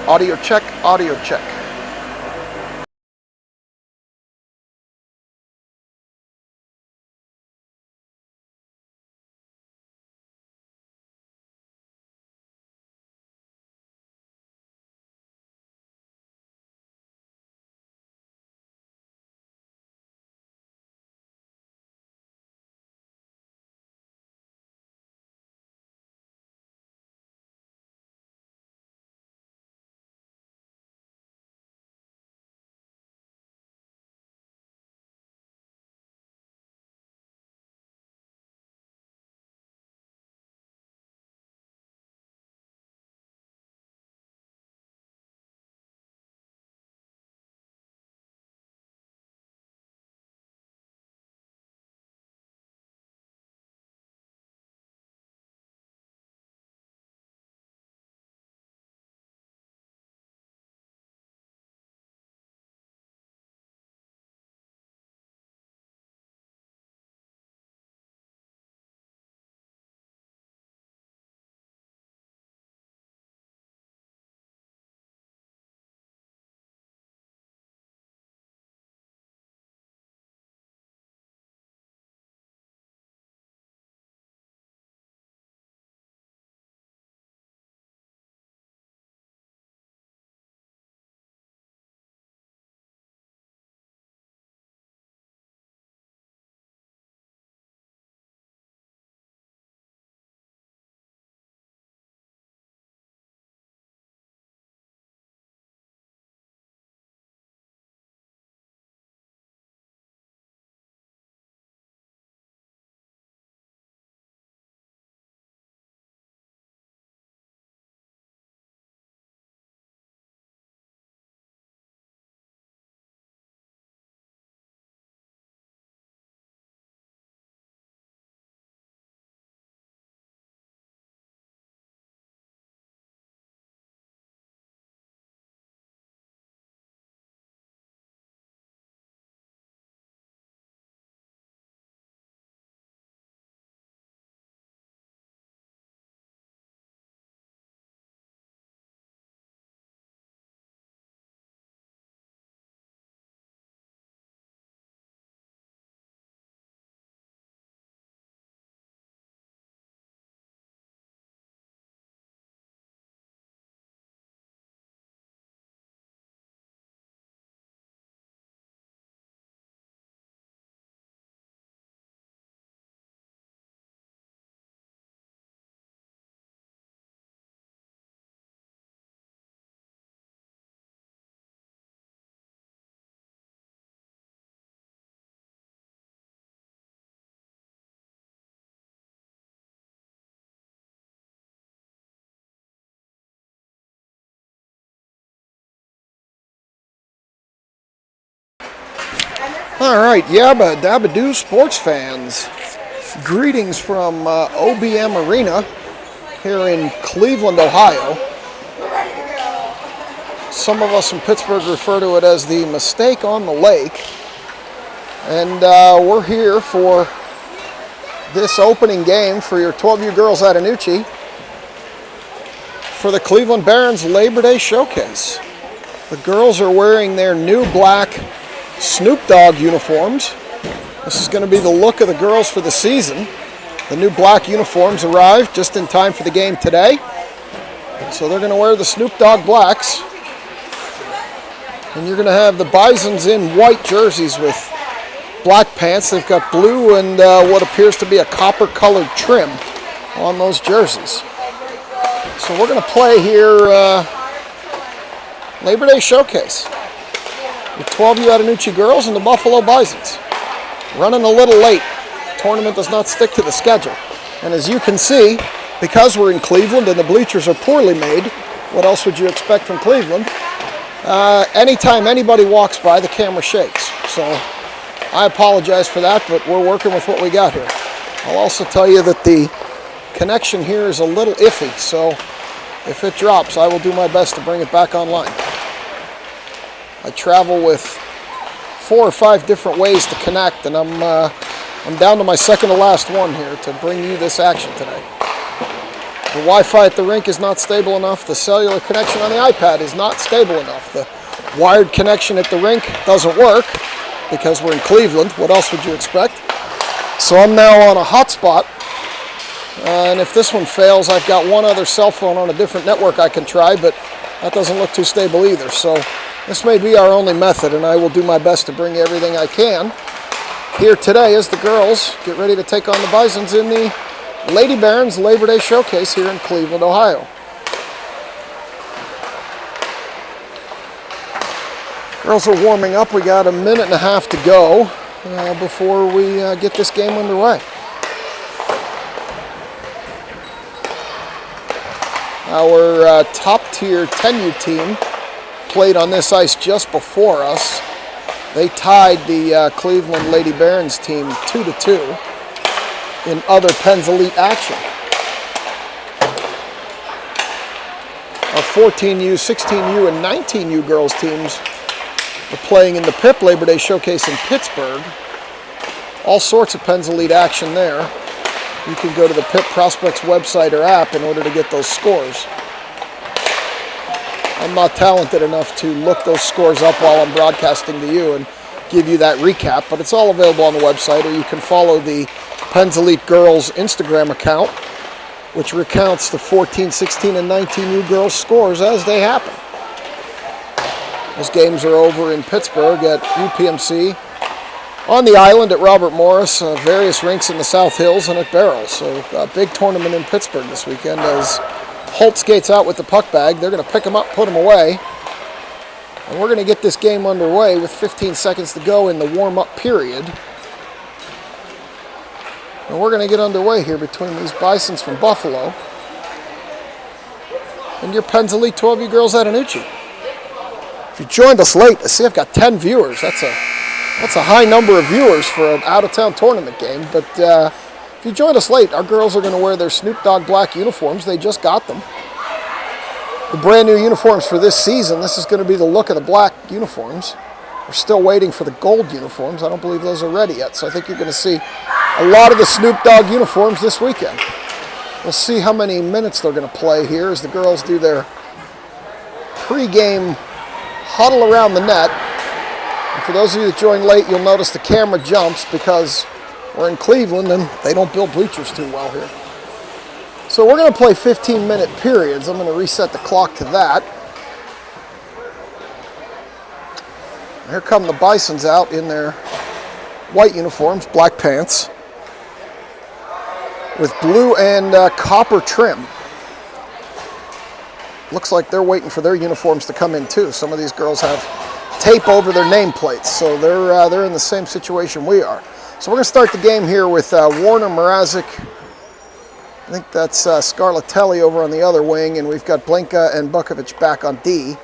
Audio check, audio check. All right, yabba dabba doo sports fans. Greetings from OBM Arena here in Cleveland, Ohio. Some of us in Pittsburgh refer to it as the Mistake on the Lake. And we're here for this opening game for your 12U girls Attanucci for the Cleveland Barons Labor Day Showcase. The girls are wearing their new black Snoop Dogg uniforms. This is going to be the look of the girls for the season. The new black uniforms arrived just in time for the game today. So they're going to wear the Snoop Dogg blacks. And you're going to have the Bisons in white jerseys with black pants. They've got blue and what appears to be a copper-colored trim on those jerseys. So we're going to play here Labor Day Showcase. The 12U Attanucci girls and the Buffalo Bisons. Running a little late. The tournament does not stick to the schedule. And as you can see, because we're in Cleveland and the bleachers are poorly made, what else would you expect from Cleveland? Anytime anybody walks by, the camera shakes. So I apologize for that, but we're working with what we got here. I'll also tell you that the connection here is a little iffy, so if it drops, I will do my best to bring it back online. I travel with 4 or 5 different ways to connect, and I'm down to my second to last one here to bring you this action today. The Wi-Fi at the rink is not stable enough. The cellular connection on the iPad is not stable enough. The wired connection at the rink doesn't work because we're in Cleveland. What else would you expect? So I'm now on a hotspot. And if this one fails, I've got one other cell phone on a different network I can try, but that doesn't look too stable either. So this may be our only method, and I will do my best to bring you everything I can here today as the girls get ready to take on the Bisons in the Lady Barons Labor Day Showcase here in Cleveland, Ohio. Girls are warming up. We got a minute and a half to go before we get this game underway. Our top-tier 10U team played on this ice just before us. They tied the Cleveland Lady Barons team 2-2 in other Penn's Elite action. Our 14U, 16U, and 19U girls teams are playing in the PIP Labor Day Showcase in Pittsburgh. All sorts of Penn's Elite action there. You can go to the PIP Prospects website or app in order to get those scores. I'm not talented enough to look those scores up while I'm broadcasting to you and give you that recap, but it's all available on the website, or you can follow the Penn's Elite Girls Instagram account, which recounts the 14, 16, and 19U girls scores as they happen. Those games are over in Pittsburgh at UPMC, on the island at Robert Morris, various rinks in the South Hills, and at Barrel. So a big tournament in Pittsburgh this weekend as Holt skates out with the puck bag. They're going to pick him up, put him away. And we're going to get this game underway with 15 seconds to go in the warm-up period. And we're going to get underway here between these Bisons from Buffalo and your Penn's Elite 12U girls Attanucci. If you joined us late, I see I've got 10 viewers. That's a high number of viewers for an out-of-town tournament game. But if you joined us late, our girls are going to wear their Snoop Dogg black uniforms. They just got them. The brand new uniforms for this season. This is going to be the look of the black uniforms. We're still waiting for the gold uniforms. I don't believe those are ready yet. So I think you're going to see a lot of the Snoop Dogg uniforms this weekend. We'll see how many minutes they're going to play here as the girls do their pre-game huddle around the net. And for those of you that joined late, you'll notice the camera jumps because we're in Cleveland and they don't build bleachers too well here. So we're going to play 15-minute periods. I'm going to reset the clock to that. Here come the Bisons out in their white uniforms, black pants, with blue and copper trim. Looks like they're waiting for their uniforms to come in too. Some of these girls have tape over their nameplates, so they're in the same situation we are. So we're going to start the game here with Warner, Mrazek. I think that's Scarlatelli over on the other wing, and we've got Blinka and Bukovic back on D.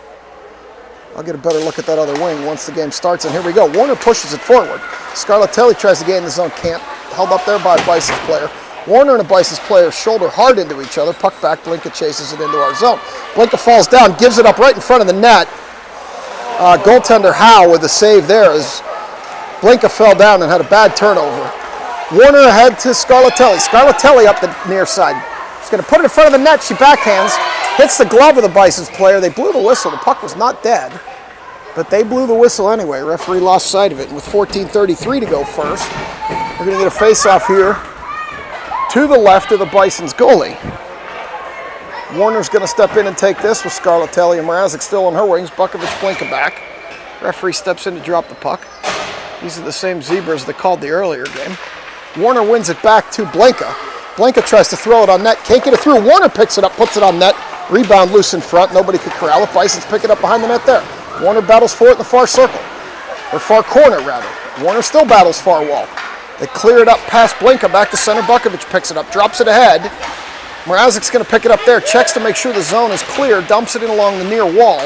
I'll get a better look at that other wing once the game starts, and here we go. Warner pushes it forward. Scarlatelli tries to get in the zone, can't. Held up there by a Bisons player. Warner and a Bisons player shoulder hard into each other. Puck back, Blinka chases it into our zone. Blinka falls down, gives it up right in front of the net. Goaltender Howe with the save there as Blinka fell down and had a bad turnover. Warner ahead to Scarlatelli. Scarlatelli up the near side. She's going to put it in front of the net. She backhands, hits the glove of the Bisons player. They blew the whistle. The puck was not dead, but they blew the whistle anyway. Referee lost sight of it, and with 14:33 to go first, we're going to get a face-off here to the left of the Bisons goalie. Warner's going to step in and take this with Scarlatelli and Mrazek still on her wings. Bukovic, Blinka back. Referee steps in to drop the puck. These are the same Zebras that called the earlier game. Warner wins it back to Blinka. Blinka tries to throw it on net. Can't get it through. Warner picks it up, puts it on net. Rebound loose in front. Nobody could corral it. Bisons pick it up behind the net there. Warner battles for it in the far circle. Or far corner, rather. Warner still battles far wall. They clear it up past Blinka. Back to center. Bukovic picks it up. Drops it ahead. Mrazek's going to pick it up there. Checks to make sure the zone is clear. Dumps it in along the near wall.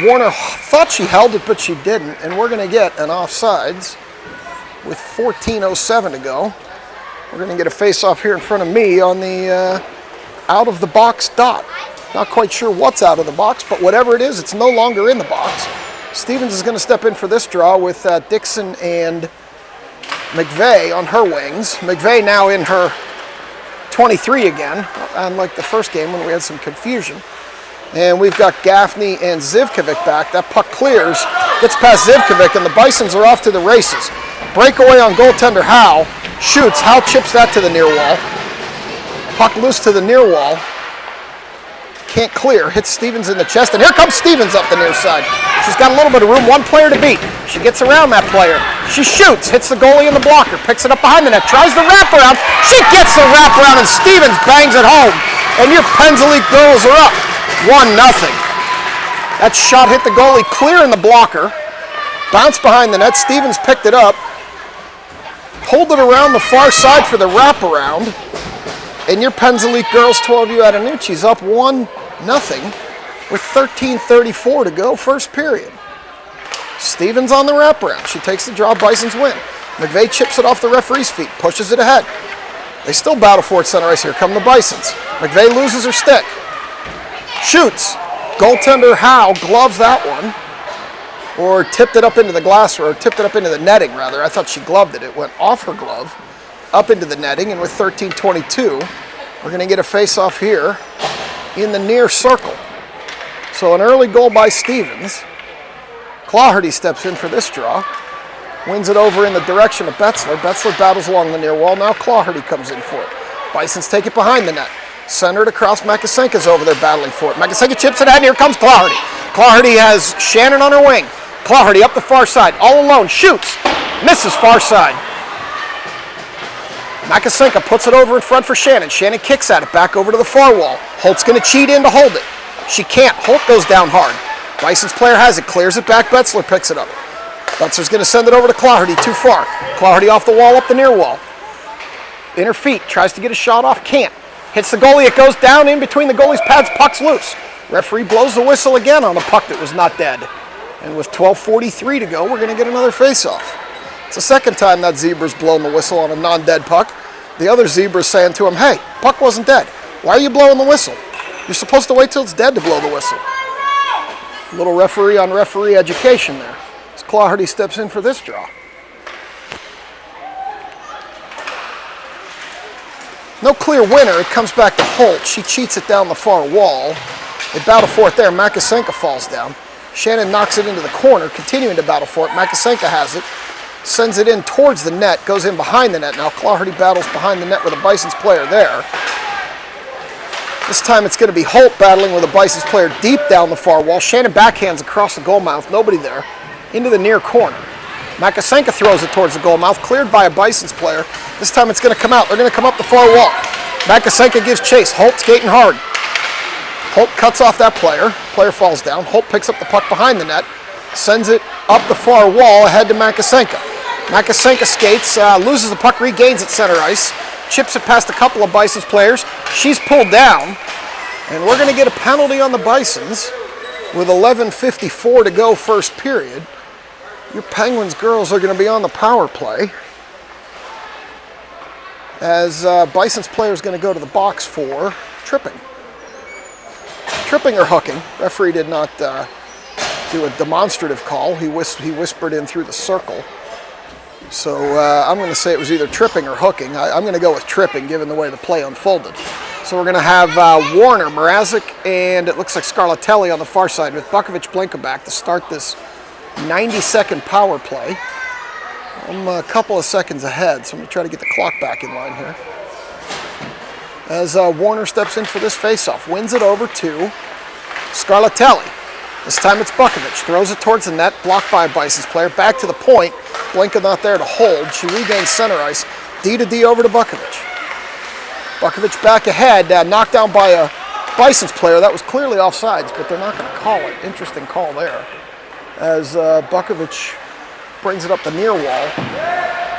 Warner thought she held it, but she didn't. And we're going to get an offsides with 14:07 to go. We're going to get a face-off here in front of me on the out-of-the-box dot. Not quite sure what's out of the box, but whatever it is, it's no longer in the box. Stevens is going to step in for this draw with Dixon and McVeigh on her wings. McVeigh now in her 23 again, unlike the first game when we had some confusion. And we've got Gaffney and Zivkovic back. That puck clears, gets past Zivkovic, and the Bisons are off to the races. Breakaway on goaltender Howe. Shoots. Howe chips that to the near wall. Puck loose to the near wall. Can't clear. Hits Stevens in the chest, and here comes Stevens up the near side. She's got a little bit of room. One player to beat. She gets around that player. She shoots. Hits the goalie in the blocker. Picks it up behind the net. Tries the wraparound. She gets the wraparound, and Stevens bangs it home. And your Penzelique girls are up. 1-0. That shot hit the goalie clear in the blocker. Bounced behind the net. Stevens picked it up. Pulled it around the far side for the wraparound. And your Penzelique girls, 12U Attanucci's up 1-0 with 13:34 to go, first period. Stevens on the wraparound. She takes the draw. Bisons win. McVeigh chips it off the referee's feet. Pushes it ahead. They still battle for it center ice. Here come the Bisons. McVeigh loses her stick. Shoots. Goaltender Howe gloves that one. Or tipped it up into the glass, or tipped it up into the netting, rather. I thought she gloved it. It went off her glove, up into the netting, and with 13:22, we're going to get a face-off here in the near circle. So an early goal by Stevens. Claherty steps in for this draw. Wins it over in the direction of Betzler. Betzler battles along the near wall. Now Claherty comes in for it. Bisons take it behind the net. Centered across. Makasenka's over there battling for it. Makasenka chips it out, and here comes Claherty. Claherty has Shannon on her wing. Claherty up the far side, all alone, shoots, misses far side. Makasenka puts it over in front for Shannon. Shannon kicks at it, back over to the far wall. Holt's going to cheat in to hold it. She can't. Holt goes down hard. Bison's player has it, clears it back. Betzler picks it up. Betzler's going to send it over to Claherty, too far. Claherty off the wall, up the near wall. In her feet, tries to get a shot off, can't. Hits the goalie, it goes down in between the goalie's pads, puck's loose. Referee blows the whistle again on a puck that was not dead. And with 12:43 to go, we're going to get another face-off. It's the second time that Zebra's blown the whistle on a non-dead puck. The other Zebra's saying to him, hey, puck wasn't dead. Why are you blowing the whistle? You're supposed to wait till it's dead to blow the whistle. A little referee on referee education there. As Claherty steps in for this draw. No clear winner. It comes back to Holt. She cheats it down the far wall. They battle for it there. Makasenka falls down. Shannon knocks it into the corner, continuing to battle for it. Makasenka has it. Sends it in towards the net. Goes in behind the net. Now Claherty battles behind the net with a Bisons player there. This time it's going to be Holt battling with a Bisons player deep down the far wall. Shannon backhands across the goal mouth. Nobody there. Into the near corner. Makasenka throws it towards the goal mouth, cleared by a Bisons player. This time it's going to come out. They're going to come up the far wall. Makasenka gives chase. Holt's skating hard. Holt cuts off that player. Player falls down. Holt picks up the puck behind the net, sends it up the far wall ahead to Makasenka. Makasenka skates, loses the puck, regains at center ice, chips it past a couple of Bisons players. She's pulled down, and we're going to get a penalty on the Bisons with 11:54 to go, first period. Your Penguins girls are going to be on the power play as Bison's player is going to go to the box for tripping. Tripping or hooking. Referee did not do a demonstrative call. He whispered in through the circle. So I'm going to say it was either tripping or hooking. I'm going to go with tripping given the way the play unfolded. So we're going to have Warner, Mrazek, and it looks like Scarlatelli on the far side with Bukovic Blinka back to start this 90-second power play. I'm a couple of seconds ahead, so I'm going to try to get the clock back in line here. As Warner steps in for this faceoff, wins it over to Scarlatelli. This time it's Bukovic, throws it towards the net, blocked by a Bisons player, back to the point. Blinka not there to hold. She regains center ice, D to D over to Bukovic. Bukovic back ahead, knocked down by a Bisons player. That was clearly offsides, but they're not going to call it. Interesting call there. As Bukovic brings it up the near wall.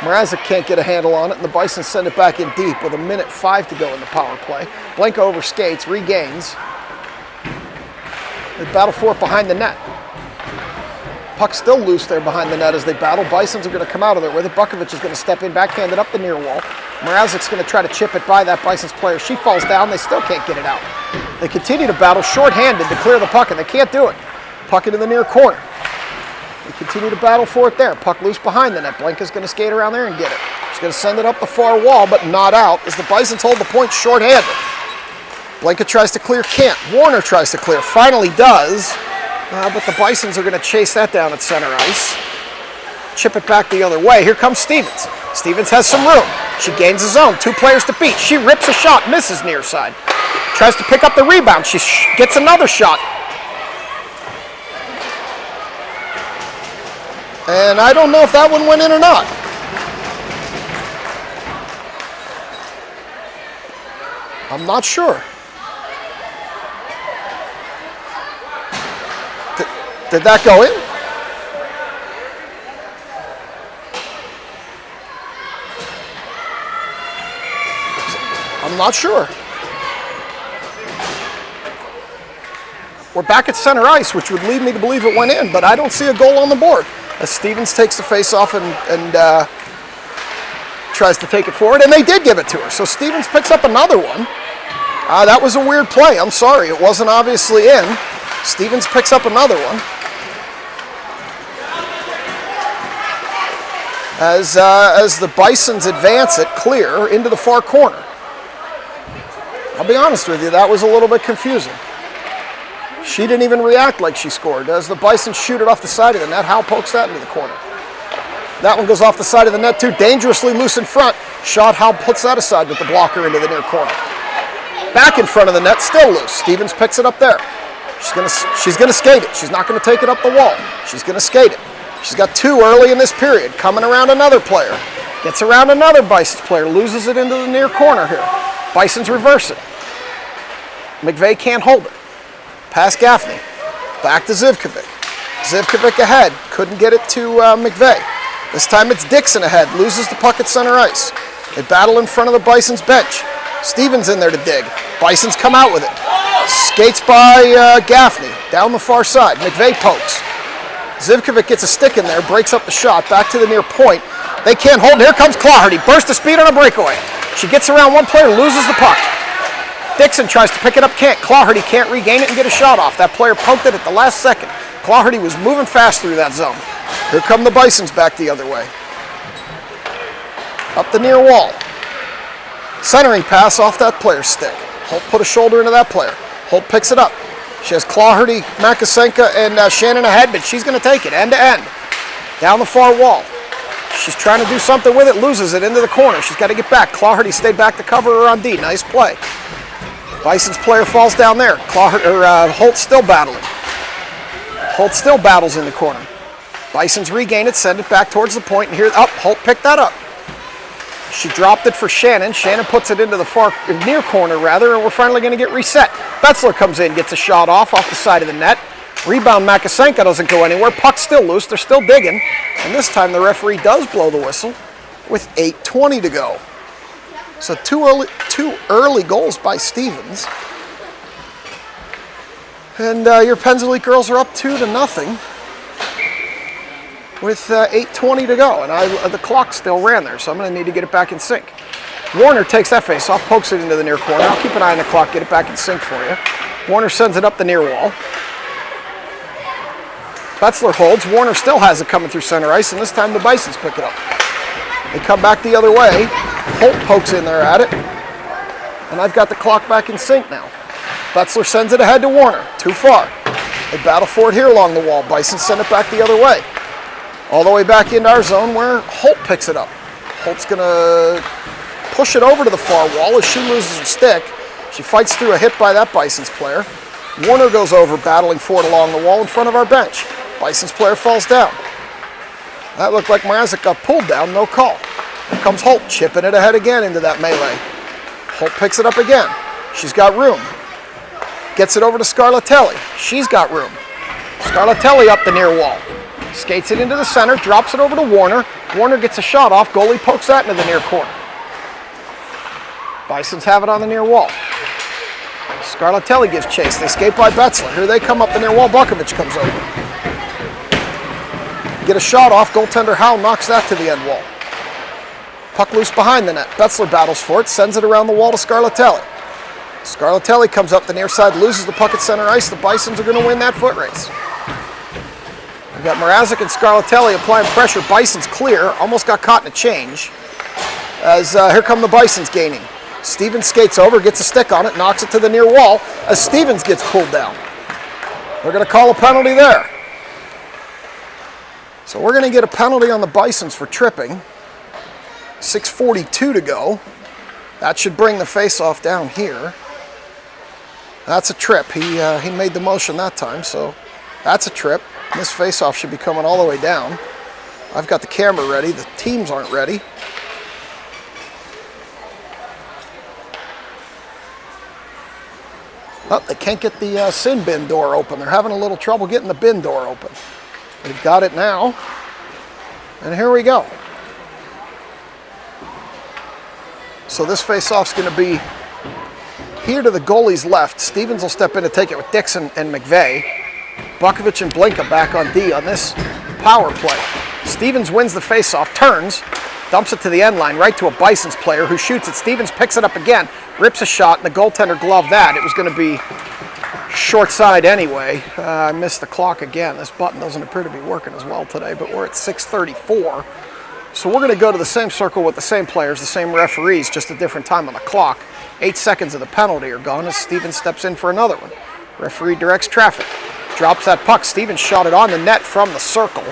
Mrazek can't get a handle on it, and the Bisons send it back in deep with 1:05 to go in the power play. Blinka overskates, regains. They battle for it behind the net. Puck still loose there behind the net as they battle. Bisons are going to come out of there with it. Bukovic is going to step in, backhanded up the near wall. Mrazek's going to try to chip it by that Bisons player. She falls down. They still can't get it out. They continue to battle shorthanded to clear the puck, and they can't do it. Puck into the near corner. They continue to battle for it there. Puck loose behind the net. Blinka's going to skate around there and get it. She's going to send it up the far wall, but not out, as the Bisons hold the point short-handed. Blanket tries to clear, can't. Warner tries to clear, finally does, but the Bisons are going to chase that down at center ice. Chip it back the other way. Here comes Stevens. Stevens has some room. She gains the zone. 2 players to beat. She rips a shot, misses near side. Tries to pick up the rebound. She gets another shot. And I don't know if that one went in or not. I'm not sure. Did that go in? I'm not sure. We're back at center ice, which would lead me to believe it went in, but I don't see a goal on the board. As Stevens takes the face off and tries to take it forward, and they did give it to her. So Stevens picks up another one. That was a weird play. I'm sorry. It wasn't obviously in. Stevens picks up another one. As the Bisons advance it clear into the far corner. I'll be honest with you, that was a little bit confusing. She didn't even react like she scored. As the Bisons shoot it off the side of the net, Howe pokes that into the corner. That one goes off the side of the net too, dangerously loose in front. Shot, Howe puts that aside with the blocker into the near corner. Back in front of the net, still loose. Stevens picks it up there. She's gonna skate it. She's not gonna take it up the wall. She's gonna skate it. She's got 2 early in this period. Coming around another player. Gets around another Bisons player. Loses it into the near corner here. Bisons reverse it. McVeigh can't hold it. Pass Gaffney. Back to Zivkovic. Zivkovic ahead. Couldn't get it to McVeigh. This time it's Dixon ahead. Loses the puck at center ice. They battle in front of the Bisons bench. Stevens in there to dig. Bisons come out with it. Skates by Gaffney. Down the far side. McVeigh pokes. Zivkovic gets a stick in there. Breaks up the shot. Back to the near point. They can't hold it. Here comes Claherty. Burst of speed on a breakaway. She gets around one player. Loses the puck. Dixon tries to pick it up. Can't. Claherty can't regain it and get a shot off. That player poked it at the last second. Claherty was moving fast through that zone. Here come the Bisons back the other way. Up the near wall. Centering pass off that player's stick. Holt put a shoulder into that player. Holt picks it up. She has Claherty, Makasenka, and Shannon ahead, but she's going to take it end to end. Down the far wall. She's trying to do something with it, loses it into the corner. She's got to get back. Claherty stayed back to cover her on D. Nice play. Bison's player falls down there. Holt's still battling. Holt still battles in the corner. Bisons regain it, send it back towards the point, and here, Holt picked that up. She dropped it for Shannon. Shannon puts it into the far near corner, rather, and we're finally going to get reset. Betzler comes in, gets a shot off the side of the net. Rebound, Makasenka doesn't go anywhere. Puck's still loose. They're still digging. And this time the referee does blow the whistle with 8:20 to go. So two early goals by Stevens. And your Pennsylvania girls are up 2-0 with 8:20 to go. And the clock still ran there, so I'm going to need to get it back in sync. Warner takes that face off, pokes it into the near corner. I'll keep an eye on the clock, get it back in sync for you. Warner sends it up the near wall. Betzler holds. Warner still has it coming through center ice, and this time the Bisons pick it up. They come back the other way. Holt pokes in there at it. And I've got the clock back in sync now. Betzler sends it ahead to Warner. Too far. They battle for it here along the wall. Bisons send it back the other way. All the way back into our zone where Holt picks it up. Holt's going to push it over to the far wall as she loses her stick. She fights through a hit by that Bisons player. Warner goes over, battling for it along the wall in front of our bench. Bisons player falls down. That looked like Mrazek got pulled down, no call. Here comes Holt, chipping it ahead again into that melee. Holt picks it up again. She's got room. Gets it over to Scarlatelli. She's got room. Scarlatelli up the near wall. Skates it into the center, drops it over to Warner. Warner gets a shot off, goalie pokes that into the near corner. Bisons have it on the near wall. Scarlatelli gives chase. They skate by Betzler. Here they come up the near wall. Bukovic comes over. Get a shot off. Goaltender Howe knocks that to the end wall. Puck loose behind the net. Betzler battles for it. Sends it around the wall to Scarlatelli. Scarlatelli comes up the near side. Loses the puck at center ice. The Bisons are going to win that foot race. We've got Mrazek and Scarlatelli applying pressure. Bisons clear. Almost got caught in a change. as here come the Bisons gaining. Stevens skates over, gets a stick on it, knocks it to the near wall as Stevens gets pulled down. They're going to call a penalty there. So we're going to get a penalty on the Bisons for tripping. 6:42 to go. That should bring the face-off down here. That's a trip. He made the motion that time, so that's a trip. This face-off should be coming all the way down. I've got the camera ready. The teams aren't ready. Oh, they can't get the sin bin door open. They're having a little trouble getting the bin door open. They've got it now. And here we go. So this face-off's going to be here to the goalie's left. Stevens will step in to take it with Dixon and McVeigh. Bukovic and Blinka back on D on this power play. Stevens wins the face-off, turns, dumps it to the end line, right to a Bisons player who shoots it. Stevens picks it up again, rips a shot, and the goaltender gloved that. It was going to be short side anyway. I missed the clock again. This button doesn't appear to be working as well today, but we're at 6:34. So we're going to go to the same circle with the same players, the same referees, just a different time on the clock. 8 seconds of the penalty are gone as Stevens steps in for another one. Referee directs traffic. Drops that puck. Stevens shot it on the net from the circle.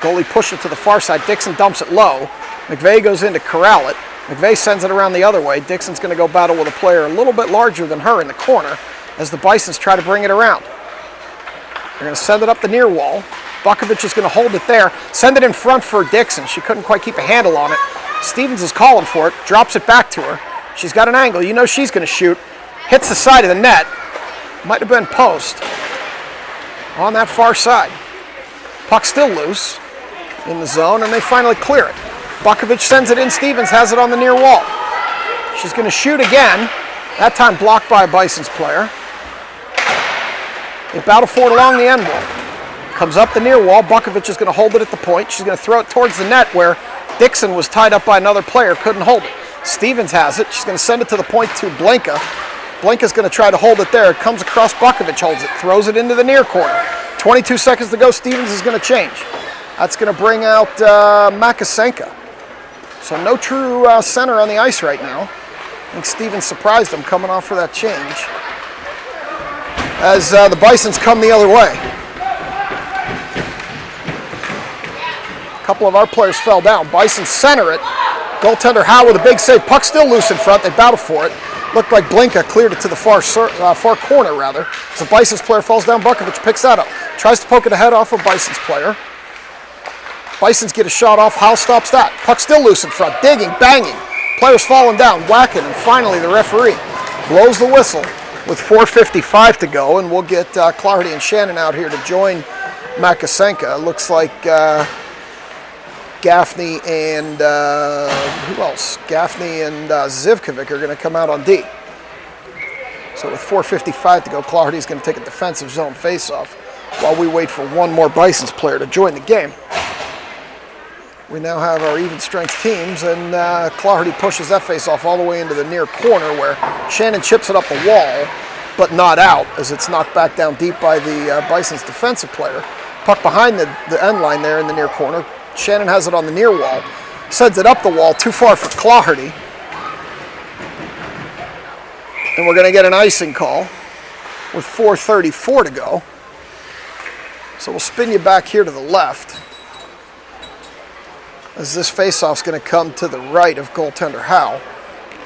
Goalie pushes it to the far side. Dixon dumps it low. McVeigh goes in to corral it. McVeigh sends it around the other way. Dixon's going to go battle with a player a little bit larger than her in the corner as the Bisons try to bring it around. They're going to send it up the near wall. Bukovic is going to hold it there. Send it in front for Dixon. She couldn't quite keep a handle on it. Stevens is calling for it. Drops it back to her. She's got an angle. You know she's going to shoot. Hits the side of the net. Might have been post on that far side. Puck still loose in the zone, and they finally clear it. Bukovic sends it in. Stevens has it on the near wall. She's going to shoot again. That time blocked by a Bisons player. They battle for it along the end wall. Comes up the near wall. Bukovic is going to hold it at the point. She's going to throw it towards the net where Dixon was tied up by another player, couldn't hold it. Stevens has it. She's going to send it to the point to Blinka. Blinka's going to try to hold it there. It comes across. Bukovic holds it, throws it into the near corner. 22 seconds to go. Stevens is going to change. That's going to bring out Makasenka. So no true center on the ice right now. I think Stevens surprised him coming off for that change. As the Bisons come the other way. A couple of our players fell down. Bisons center it. Goaltender Howe with a big save. Puck still loose in front. They battle for it. Looked like Blinka cleared it to the far corner, rather. So the Bisons player falls down. Bukovic picks that up. Tries to poke it ahead off a Bisons player. Bisons get a shot off. Howe stops that. Puck still loose in front. Digging, banging. Players falling down, whacking, and finally the referee blows the whistle with 4:55 to go, and we'll get Clardy and Shannon out here to join Makasenka. Looks like Gaffney and who else? Gaffney and Zivkovic are going to come out on D. So with 4:55 to go, Clardy's going to take a defensive zone faceoff while we wait for one more Bisons player to join the game. We now have our even strength teams, and Clardy pushes that faceoff all the way into the near corner where Shannon chips it up the wall, but not out as it's knocked back down deep by the Bisons defensive player. Puck behind the end line there in the near corner. Shannon has it on the near wall, sends it up the wall, too far for Clardy. And we're going to get an icing call with 4:34 to go. So we'll spin you back here to the left, as this faceoff's going to come to the right of goaltender Howe.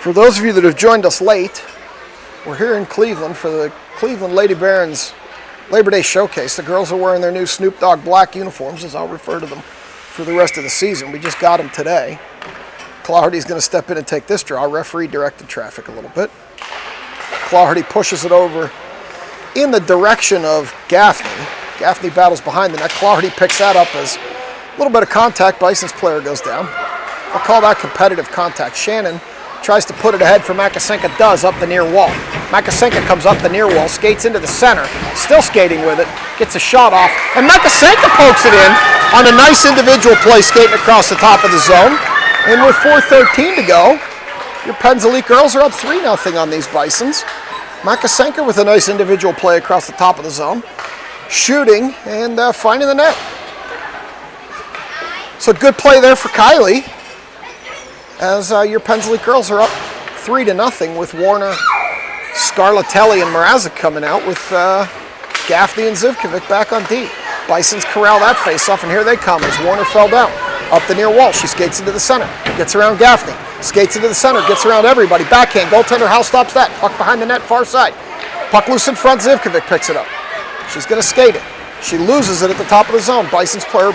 For those of you that have joined us late, we're here in Cleveland for the Cleveland Lady Barons Labor Day Showcase. The girls are wearing their new Snoop Dogg black uniforms, as I'll refer to them for the rest of the season. We just got them today. Clardy's going to step in and take this draw. Referee directed traffic a little bit. Clardy pushes it over in the direction of Gaffney. Gaffney battles behind the net. Clardy picks that up as a little bit of contact. Bison's player goes down. I'll call that competitive contact. Shannon tries to put it ahead for Makasenka, does up the near wall. Makasenka comes up the near wall, skates into the center, still skating with it, gets a shot off, and Makasenka pokes it in on a nice individual play skating across the top of the zone. And with 4:13 to go, your Penns Elite girls are up 3-0 on these Bisons. Makasenka with a nice individual play across the top of the zone, shooting and finding the net. So good play there for Kylie. as your Pensley girls are up 3-0 with Warner, Scarlatelli, and Mrazek coming out with Gaffney and Zivkovic back on deep. Bisons corral that face-off, and here they come as Warner fell down. Up the near wall, she skates into the center, gets around Gaffney, skates into the center, gets around everybody. Backhand, goaltender Howe stops that. Puck behind the net, far side. Puck loose in front, Zivkovic picks it up. She's going to skate it. She loses it at the top of the zone. Bisons player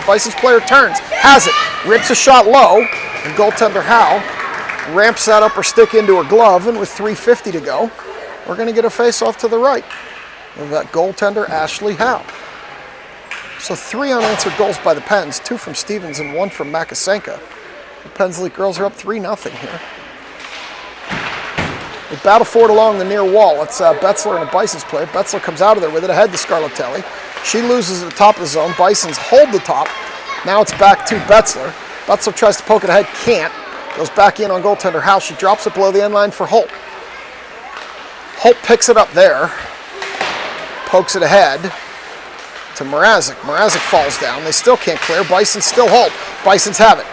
turns, has it, rips a shot low, and goaltender Howe ramps that upper stick into her glove, and with 3:50 to go, we're going to get a face-off to the right of that goaltender Ashley Howe. So 3 unanswered goals by the Pens, 2 from Stevens and 1 from Makasenka. The Pensley girls are up 3-0 here. They battle for it along the near wall. It's Betzler and a Bisons player. Betzler comes out of there with it ahead to Scarlatelli. She loses at the top of the zone. Bisons hold the top. Now it's back to Betzler. Betzler tries to poke it ahead, can't. Goes back in on goaltender Howe. She drops it below the end line for Holt. Holt picks it up there. Pokes it ahead to Mrazek. Mrazek falls down. They still can't clear. Bisons still hold. Bisons have it.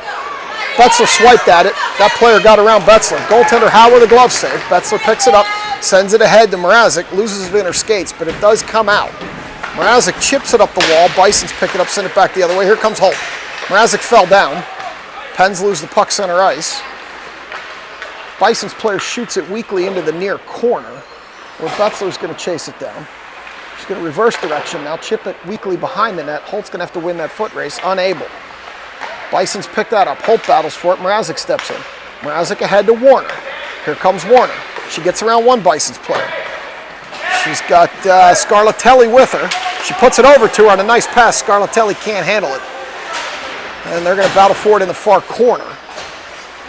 Betzler swiped at it. That player got around Betzler. Goaltender Howe with a glove save. Betzler picks it up, sends it ahead to Mrazek, loses it in her skates, but it does come out. Mrazek chips it up the wall. Bisons pick it up, send it back the other way. Here comes Holt. Mrazek fell down. Pens lose the puck center ice. Bisons player shoots it weakly into the near corner, where Betzler's going to chase it down. She's going to reverse direction now, chip it weakly behind the net. Holt's going to have to win that foot race, unable. Bisons pick that up. Holt battles for it. Mrazek steps in. Mrazek ahead to Warner. Here comes Warner. She gets around one Bisons player. She's got Scarlatelli with her. She puts it over to her on a nice pass. Scarlatelli can't handle it. And they're going to battle for it in the far corner.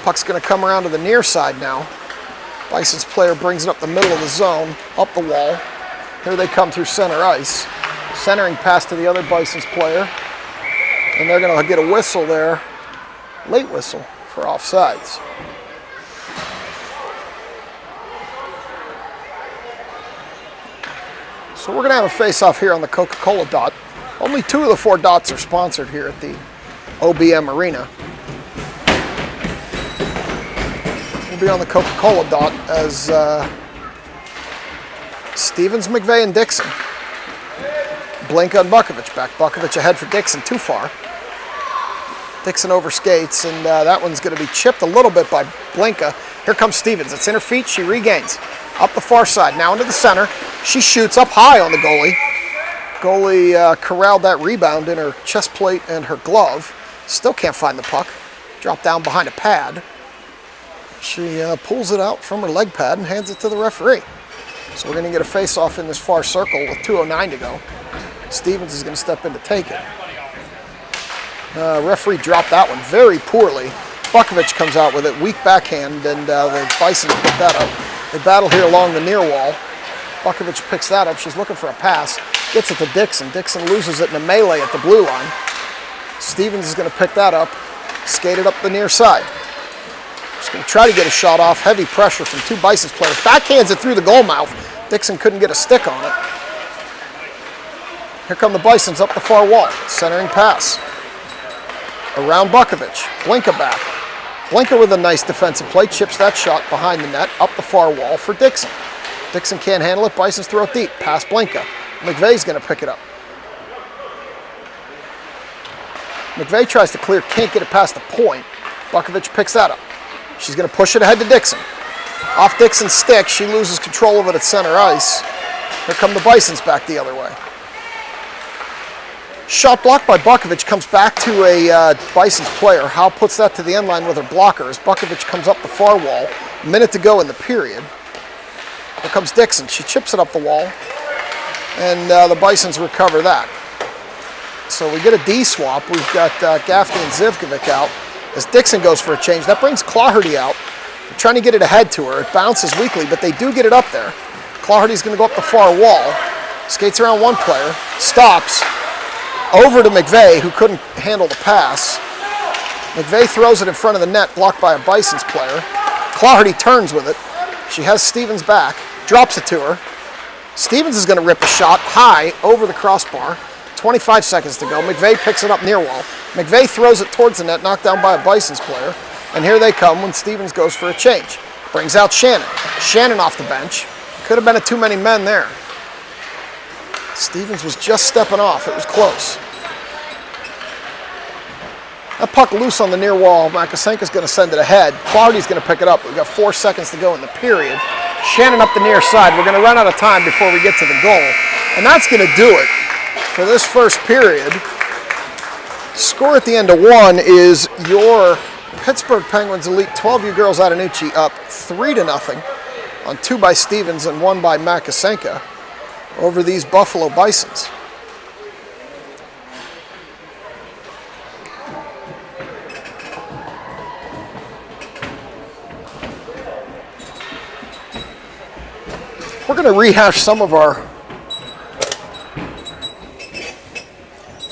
Puck's going to come around to the near side now. Bisons player brings it up the middle of the zone, up the wall. Here they come through center ice. Centering pass to the other Bisons player. And they're going to get a whistle there, late whistle for offsides. So we're going to have a face-off here on the Coca-Cola dot. Only 2 of the 4 dots are sponsored here at the OBM Arena. We'll be on the Coca-Cola dot as Stevens, McVeigh, and Dixon. Blinka and Bukovic back. Bukovic ahead for Dixon, too far. Dixon overskates, and that one's going to be chipped a little bit by Blinka. Here comes Stevens. It's in her feet. She regains. Up the far side. Now into the center. She shoots up high on the goalie. Goalie corralled that rebound in her chest plate and her glove. Still can't find the puck. Dropped down behind a pad. She pulls it out from her leg pad and hands it to the referee. So we're going to get a face-off in this far circle with 2:09 to go. Stevens is going to step in to take it. Referee dropped that one very poorly. Bukovic comes out with it, weak backhand, and the Bisons put that up. They battle here along the near wall. Bukovic picks that up. She's looking for a pass. Gets it to Dixon. Dixon loses it in a melee at the blue line. Stevens is going to pick that up, skate it up the near side. She's going to try to get a shot off. Heavy pressure from 2 Bisons players. Backhands it through the goal mouth. Dixon couldn't get a stick on it. Here come the Bisons up the far wall. Centering pass. Around Bukovic. Blinka back. Blinka with a nice defensive play. Chips that shot behind the net. Up the far wall for Dixon. Dixon can't handle it. Bisons throw it deep. Pass Blinka. McVeigh's going to pick it up. McVeigh tries to clear. Can't get it past the point. Bukovic picks that up. She's going to push it ahead to Dixon. Off Dixon's stick. She loses control of it at center ice. Here come the Bisons back the other way. Shot blocked by Bukovic comes back to a Bisons player. Howe puts that to the end line with her blocker as Bukovic comes up the far wall. A minute to go in the period. Here comes Dixon. She chips it up the wall. And the Bisons recover that. So we get a D swap. We've got Gaffney and Zivkovic out. As Dixon goes for a change, that brings Claherty out. They're trying to get it ahead to her. It bounces weakly, but they do get it up there. Claherty's going to go up the far wall. Skates around one player. Stops. Over to McVeigh, who couldn't handle the pass. McVeigh throws it in front of the net, blocked by a Bisons player. Claherty turns with it. She has Stevens back. Drops it to her. Stevens is going to rip a shot high over the crossbar. 25 seconds to go. McVeigh picks it up near wall. McVeigh throws it towards the net, knocked down by a Bisons player. And here they come when Stevens goes for a change. Brings out Shannon. Shannon off the bench. Could have been a too many men there. Stevens was just stepping off. It was close. That puck loose on the near wall. Makasenka's going to send it ahead. Clardy's going to pick it up. We've got 4 seconds to go in the period. Shannon up the near side. We're going to run out of time before we get to the goal. And that's going to do it for this first period. Score at the end of 1 is your Pittsburgh Penguins Elite 12U girls Attanucci up 3-0 on 2 by Stevens and 1 by Makasenka over these Buffalo Bisons. We're going to rehash some of our...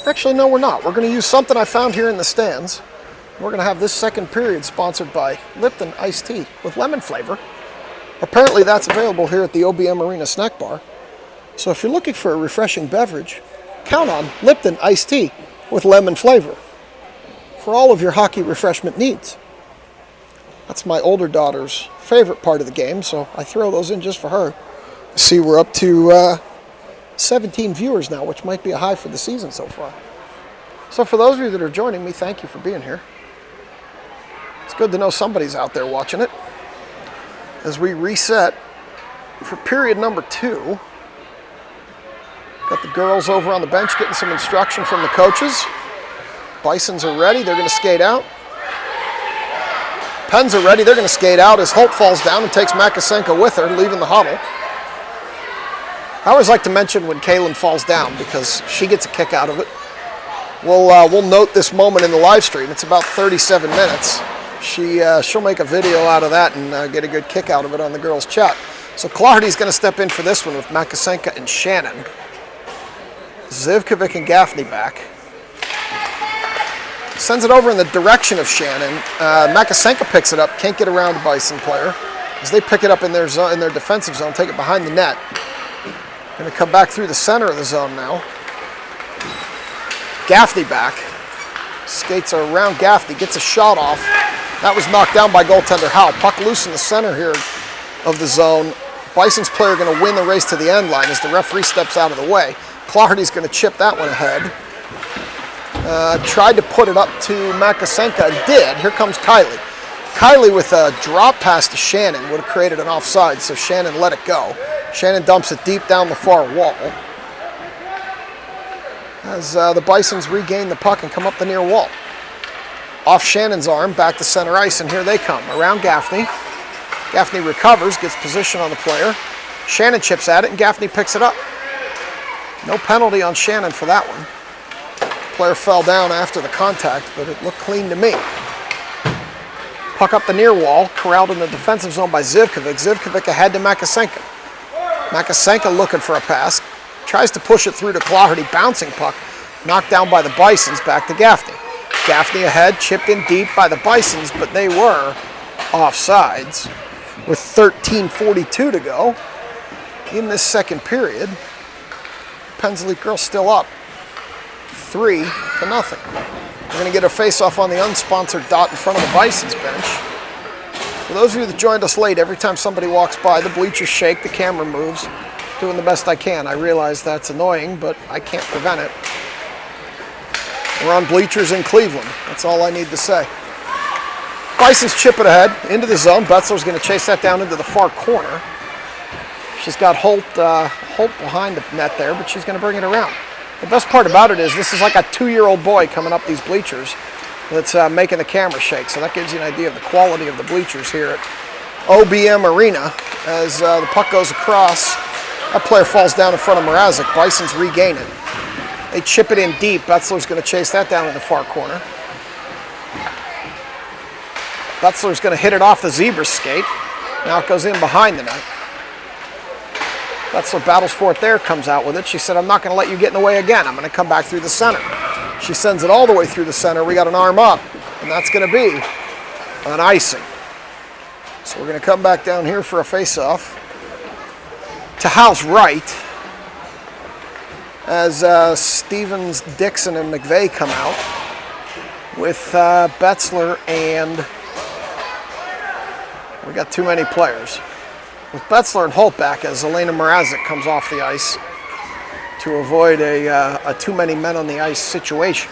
Actually, no, we're not. We're going to use something I found here in the stands. We're going to have this second period sponsored by Lipton Iced Tea with lemon flavor. Apparently, that's available here at the OBM Arena Snack Bar. So if you're looking for a refreshing beverage, count on Lipton Iced Tea with lemon flavor for all of your hockey refreshment needs. That's my older daughter's favorite part of the game, so I throw those in just for her. See, we're up to 17 viewers now, which might be a high for the season so far. So for those of you that are joining me, thank you for being here. It's good to know somebody's out there watching it. As we reset for period number 2, got the girls over on the bench getting some instruction from the coaches. Bisons are ready. They're going to skate out. Pens are ready. They're going to skate out as Holt falls down and takes Makasenka with her, leaving the huddle. I always like to mention when Kaylin falls down because she gets a kick out of it. We'll note this moment in the live stream. It's about 37 minutes. She'll make a video out of that and get a good kick out of it on the girls' chat. So Clardy's going to step in for this one with Makasenka and Shannon. Zivkovic and Gaffney back. Sends it over in the direction of Shannon. Makasenka picks it up. Can't get around the Bison player. As they pick it up in their defensive zone, take it behind the net. Going to come back through the center of the zone now. Gaffney back. Skates around Gaffney. Gets a shot off. That was knocked down by goaltender Howe. Puck loose in the center here of the zone. Bison's player going to win the race to the end line as the referee steps out of the way. Clardy's going to chip that one ahead. Tried to put it up to Makasenka and did. Here comes Kylie. Kylie with a drop pass to Shannon would have created an offside, so Shannon let it go. Shannon dumps it deep down the far wall. As the Bisons regain the puck and come up the near wall. Off Shannon's arm, back to center ice, and here they come. Around Gaffney. Gaffney recovers, gets position on the player. Shannon chips at it, and Gaffney picks it up. No penalty on Shannon for that one. Player fell down after the contact, but it looked clean to me. Puck up the near wall, corralled in the defensive zone by Zivkovic. Zivkovic ahead to Makasenka. Makasenka looking for a pass. Tries to push it through to Clardy. Bouncing puck. Knocked down by the Bisons. Back to Gaffney. Gaffney ahead. Chipped in deep by the Bisons, but they were offsides. With 13:42 to go in this second period. Pens Elite girls still up. 3-0. We're going to get a face-off on the unsponsored dot in front of the Bisons bench. For those of you that joined us late, every time somebody walks by, the bleachers shake, the camera moves. Doing the best I can. I realize that's annoying, but I can't prevent it. We're on bleachers in Cleveland. That's all I need to say. Bisons chip it ahead into the zone. Betzler's going to chase that down into the far corner. She's got Holt behind the net there, but she's going to bring it around. The best part about it is this is like a 2-year-old boy coming up these bleachers that's making the camera shake. So that gives you an idea of the quality of the bleachers here at OBM Arena. As the puck goes across, that player falls down in front of Mrazek. Bisons regain it. They chip it in deep. Betzler's going to chase that down in the far corner. Betzler's going to hit it off the zebra skate. Now it goes in behind the net. Betzler battles for it there, comes out with it. She said, I'm not going to let you get in the way again. I'm going to come back through the center. She sends it all the way through the center. We got an arm up, and that's going to be an icing. So we're going to come back down here for a face-off. To Howe's right, as Stevens, Dixon, and McVeigh come out with Betzler and We got too many players. With Betzler and Holt back as Elena Mrazek comes off the ice to avoid a too many men on the ice situation.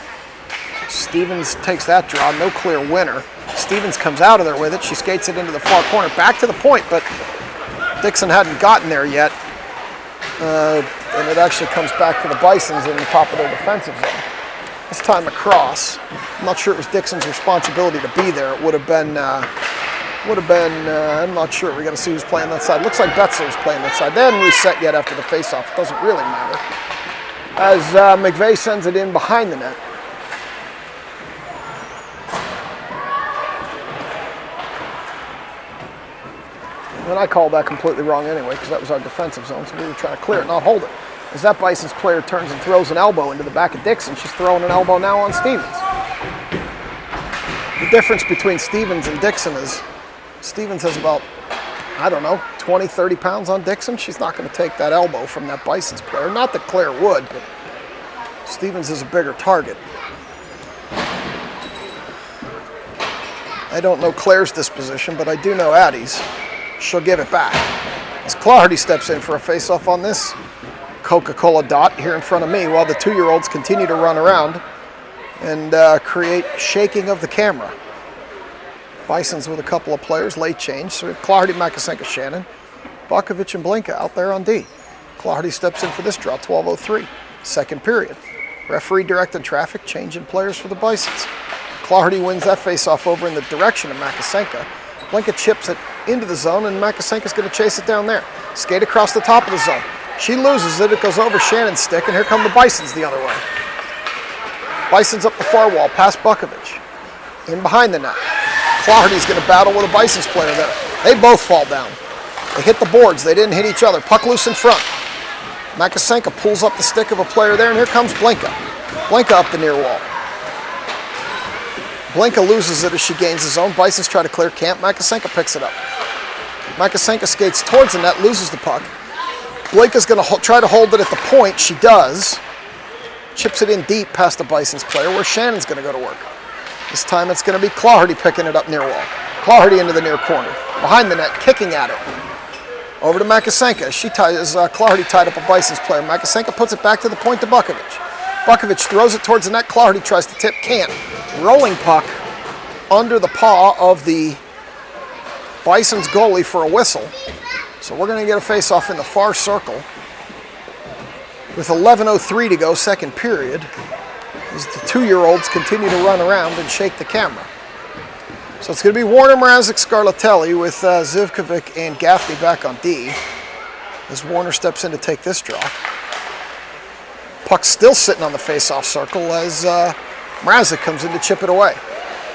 Stevens takes that draw, no clear winner. Stevens comes out of there with it. She skates it into the far corner, back to the point, but Dixon hadn't gotten there yet. And it actually comes back to the Bisons in the top of their defensive zone. This time across. I'm not sure it was Dixon's responsibility to be there. It would have been, I'm not sure. We got to see who's playing that side. Looks like Betzler's playing that side. They hadn't reset yet after the faceoff. It doesn't really matter. As McVeigh sends it in behind the net. And I called that completely wrong anyway, because that was our defensive zone, so we were trying to clear it, not hold it. As that Bison's player turns and throws an elbow into the back of Dixon, she's throwing an elbow now on Stevens. The difference between Stevens and Dixon is Stevens has about, I don't know, 20, 30 pounds on Dixon. She's not going to take that elbow from that Bison's player. Not that Claire would, but Stevens is a bigger target. I don't know Claire's disposition, but I do know Addie's. She'll give it back. As Clardy steps in for a face-off on this Coca-Cola dot here in front of me, while the 2-year-olds continue to run around and create shaking of the camera. Bisons with a couple of players, late change. So we have Clardy, Makasenka, Shannon, Bakovic, and Blinka out there on D. Clardy steps in for this draw, 12:03, second period. Referee directed traffic, change in players for the Bisons. Clardy wins that face-off over in the direction of Makasenka. Blinka chips it into the zone, and Makasenka's going to chase it down there. Skate across the top of the zone. She loses it. It goes over Shannon's stick, and here come the Bisons the other way. Bisons up the far wall, past Bakovic. In behind the net. Clardy's going to battle with a Bisons player there. They both fall down. They hit the boards. They didn't hit each other. Puck loose in front. Makasenka pulls up the stick of a player there, and here comes Blinka. Blinka up the near wall. Blinka loses it as she gains the zone. Bisons try to clear camp. Makasenka picks it up. Makasenka skates towards the net, loses the puck. Blinka's going to try to hold it at the point. She does. Chips it in deep past the Bisons player, where Shannon's going to go to work. This time it's going to be Clardy picking it up near wall. Clardy into the near corner. Behind the net, kicking at it. Over to Makasenka. Clardy tied up a Bisons player. Makasenka puts it back to the point to Bakovic. Bakovic throws it towards the net. Clardy tries to tip, can't. Rolling puck under the paw of the Bisons goalie for a whistle. So we're going to get a face-off in the far circle with 11:03 to go, second period, as the 2-year-olds continue to run around and shake the camera. So it's going to be Warner, Mrazek, Scarlatelli with Zivkovic and Gaffney back on D as Warner steps in to take this draw. Puck's still sitting on the face-off circle as Mrazek comes in to chip it away.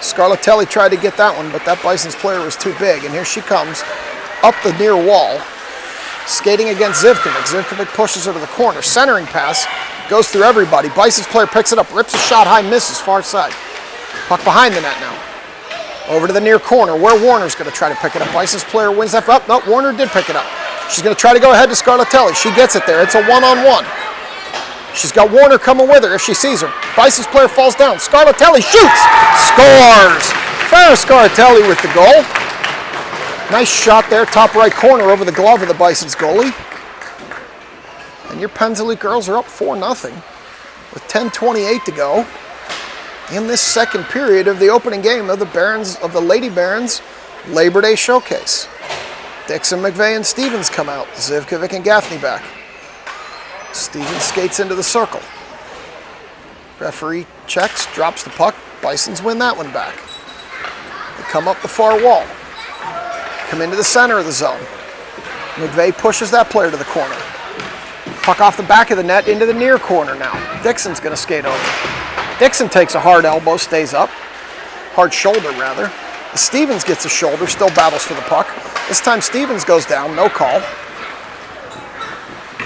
Scarlatelli tried to get that one, but that Bison's player was too big, and here she comes up the near wall, skating against Zivkovic. Zivkovic pushes her to the corner. Centering pass goes through everybody. Bison's player picks it up, rips a shot high, misses far side. Puck behind the net now. Over to the near corner, where Warner's going to try to pick it up. Bison's player wins that. Oh, no, Warner did pick it up. She's going to try to go ahead to Scarlatelli. She gets it there. It's a one-on-one. She's got Warner coming with her if she sees her. Bison's player falls down. Scarlatelli shoots! Scores! Farrah Scarlatelli with the goal. Nice shot there, top right corner over the glove of the Bison's goalie. And your Penns Elite girls are up 4-0 with 10:28 to go in this second period of the opening game of the Lady Barons Labor Day Showcase. Dixon, McVeigh, and Stevens come out. Zivkovic and Gaffney back. Stevens skates into the circle. Referee checks, drops the puck. Bisons win that one back. They come up the far wall. Come into the center of the zone. McVeigh pushes that player to the corner. Puck off the back of the net into the near corner now. Dixon's going to skate over. Dixon takes a hard elbow, stays up. Hard shoulder, rather. Stevens gets a shoulder, still battles for the puck. This time Stevens goes down, no call.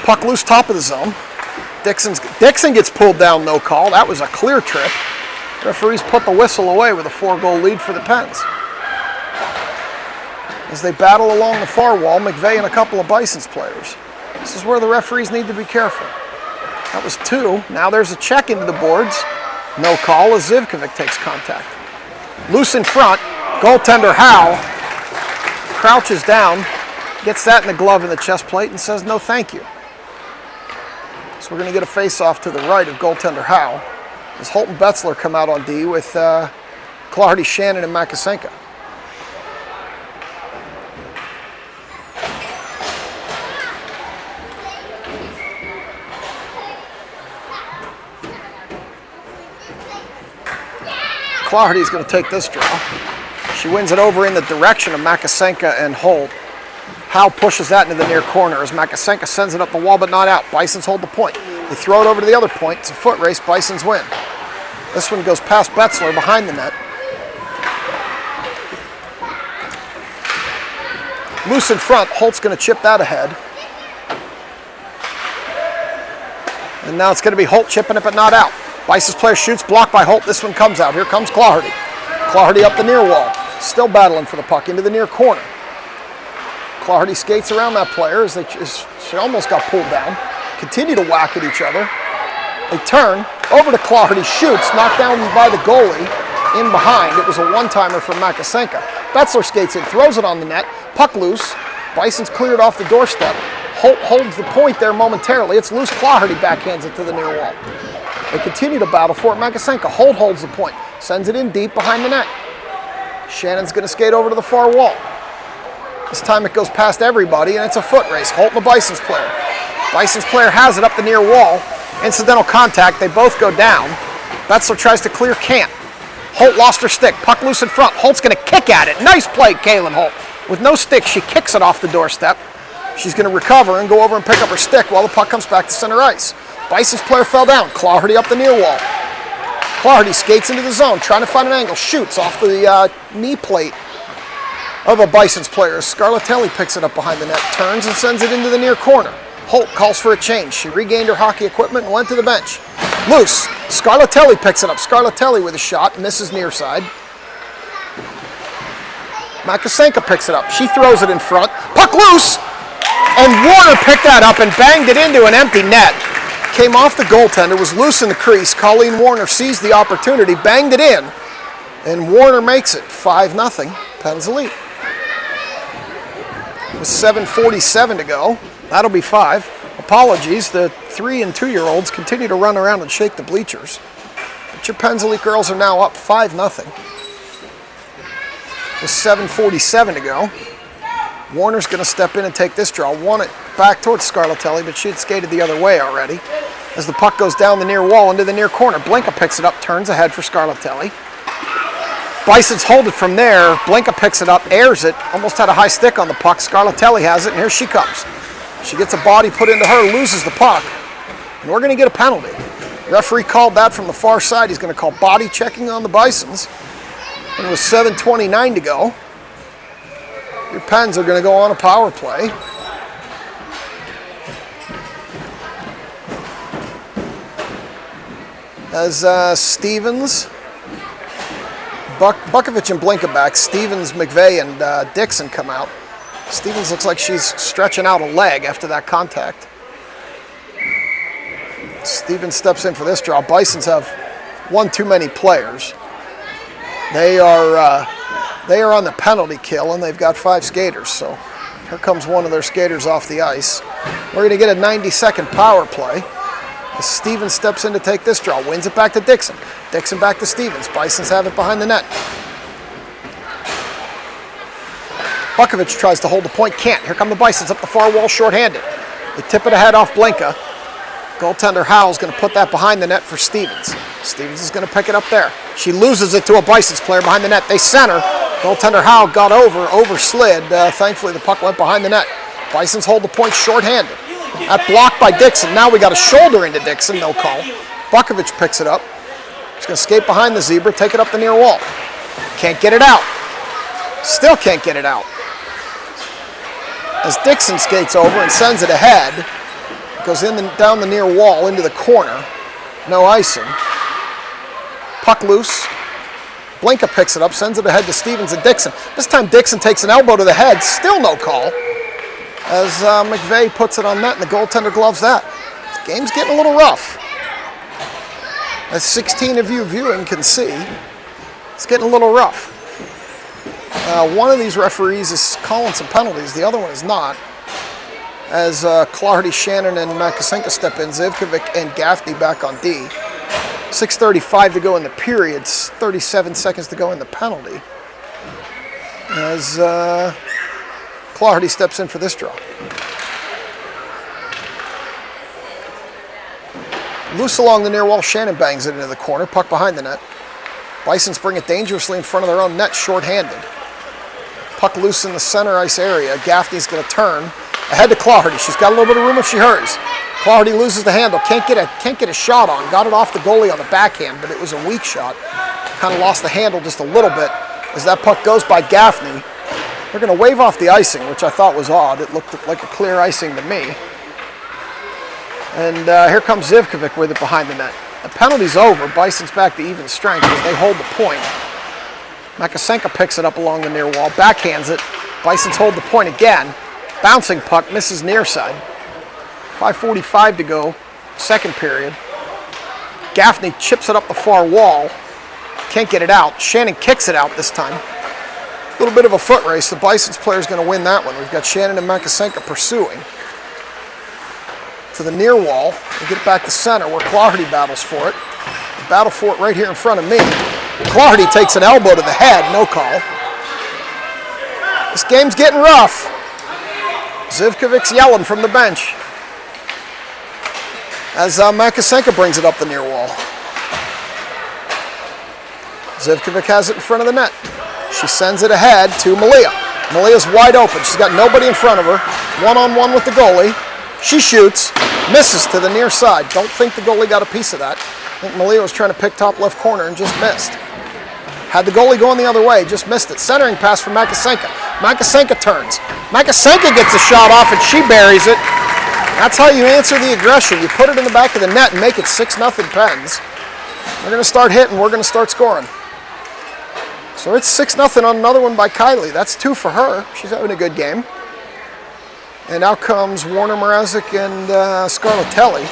Puck loose top of the zone. Dixon gets pulled down, no call. That was a clear trip. Referees put the whistle away with a 4-goal lead for the Pens. As they battle along the far wall, McVeigh and a couple of Bisons players. This is where the referees need to be careful. That was 2. Now there's a check into the boards. No call as Zivkovic takes contact. Loose in front. Goaltender Howe crouches down, gets that in the glove and the chest plate, and says no thank you. So we're going to get a face-off to the right of goaltender Howe, as Holt and Betzler come out on D with Clardy, Shannon, and Makasenka. Clardy's going to take this draw. She wins it over in the direction of Makasenka and Holt. Howe pushes that into the near corner as Makasenka sends it up the wall but not out. Bisons hold the point. They throw it over to the other point. It's a foot race. Bisons win. This one goes past Betzler behind the net. Loose in front. Holt's going to chip that ahead. And now it's going to be Holt chipping it but not out. Bisons player shoots, blocked by Holt. This one comes out. Here comes Clardy. Clardy up the near wall. Still battling for the puck into the near corner. Clardy skates around that player as she almost got pulled down. Continue to whack at each other. They turn over to Clardy, shoots, knocked down by the goalie in behind. It was a one-timer from Makasenka. Betzler skates in, throws it on the net. Puck loose. Bisons cleared off the doorstep. Holt holds the point there momentarily. It's loose. Clardy backhands it to the near wall. They continue to battle for it. Makasenka. Holt holds the point. Sends it in deep behind the net. Shannon's going to skate over to the far wall. This time it goes past everybody, and it's a foot race. Holt and the Bisons player. Bisons player has it up the near wall. Incidental contact. They both go down. Betzler tries to clear, can't. Holt lost her stick. Puck loose in front. Holt's going to kick at it. Nice play, Kaylin Holt. With no stick, she kicks it off the doorstep. She's going to recover and go over and pick up her stick while the puck comes back to center ice. Bisons player fell down. Clardy up the near wall. Clardy skates into the zone, trying to find an angle. Shoots off the knee plate of a Bisons player. Scarlatelli picks it up behind the net, turns and sends it into the near corner. Holt calls for a change. She regained her hockey equipment and went to the bench. Loose. Scarlatelli picks it up. Scarlatelli with a shot, misses near side. Makasenka picks it up. She throws it in front. Puck loose! And Warner picked that up and banged it into an empty net. Came off the goaltender, was loose in the crease. Colleen Warner seized the opportunity, banged it in, and Warner makes it 5-0. Pens the lead. With 7:47 to go. That'll be 5. Apologies, the 3- and 2-year-olds continue to run around and shake the bleachers. But your Pens Elite girls are now up 5-0. With 7:47 to go. Warner's going to step in and take this draw. Won it back towards Scarlatelli, but she had skated the other way already. As the puck goes down the near wall into the near corner, Blinka picks it up, turns ahead for Scarlatelli. Bisons hold it from there. Blinka picks it up, airs it, almost had a high stick on the puck. Scarlatelli has it, and here she comes. She gets a body put into her, loses the puck, and we're going to get a penalty. Referee called that from the far side. He's going to call body checking on the Bisons. And with 7:29 to go, your Pens are going to go on a power play. As Stevens, Bukovic and Blinka back, Stevens, McVeigh, and Dixon come out. Stevens looks like she's stretching out a leg after that contact. Stevens steps in for this draw. Bisons have one too many players. They are on the penalty kill, and they've got 5 skaters. So here comes one of their skaters off the ice. We're going to get a 90-second power play. As Stevens steps in to take this draw, wins it back to Dixon. Dixon back to Stevens. Bisons have it behind the net. Bukovic tries to hold the point, can't. Here come the Bisons up the far wall, shorthanded. They tip it ahead off Blinka. Goaltender Howell's going to put that behind the net for Stevens. Stevens is going to pick it up there. She loses it to a Bisons player behind the net. They center. Goaltender Howell got overslid. Thankfully, the puck went behind the net. Bisons hold the point shorthanded. That blocked by Dixon. Now we got a shoulder into Dixon, no call. Bukovic picks it up. He's going to skate behind the zebra, take it up the near wall. Can't get it out. Still can't get it out. As Dixon skates over and sends it ahead, it goes down the near wall into the corner. No icing. Puck loose. Blinka picks it up, sends it ahead to Stevens and Dixon. This time Dixon takes an elbow to the head, still no call. As McVeigh puts it on net and the goaltender gloves that. This game's getting a little rough. As 16 of you viewing can see, it's getting a little rough. One of these referees is calling some penalties. The other one is not. As Clardy, Shannon, and Makasenka step in, Zivkovic and Gaffney back on D. 6:35 to go in the period. 37 seconds to go in the penalty. As Clardy steps in for this draw. Loose along the near wall, Shannon bangs it into the corner, puck behind the net. Bisons bring it dangerously in front of their own net, short-handed. Puck loose in the center ice area. Gaffney's going to turn ahead to Clardy. She's got a little bit of room if she hurries. Clardy loses the handle, can't get a shot on. Got it off the goalie on the backhand, but it was a weak shot. Kind of lost the handle just a little bit as that puck goes by Gaffney. They're going to wave off the icing, which I thought was odd. It looked like a clear icing to me. And here comes Zivkovic with it behind the net. The penalty's over. Bison's back to even strength as they hold the point. Makasenka picks it up along the near wall, backhands it. Bisons hold the point again. Bouncing puck, misses near side. 5:45 to go, second period. Gaffney chips it up the far wall. Can't get it out. Shannon kicks it out this time. A little bit of a foot race. The Bisons player's going to win that one. We've got Shannon and Makasenka pursuing. To the near wall. We get it back to center where Clardy battles for it. Battle for it right here in front of me. Clardy takes an elbow to the head, no call. This game's getting rough. Zivkovic's yelling from the bench. As Makasenka brings it up the near wall. Zivkovic has it in front of the net. She sends it ahead to Malia. Malia's wide open. She's got nobody in front of her. One-on-one with the goalie. She shoots, misses to the near side. Don't think the goalie got a piece of that. I think Malia was trying to pick top left corner and just missed. Had the goalie going the other way, just missed it. Centering pass from Makasenka. Makasenka turns. Makasenka gets a shot off and she buries it. That's how you answer the aggression. You put it in the back of the net and make it 6-0 Pens. They're going to start hitting. We're going to start scoring. So it's 6-0 on another one by Kylie. That's 2 for her. She's having a good game. And out comes Warner Mrazek and Scarlatelli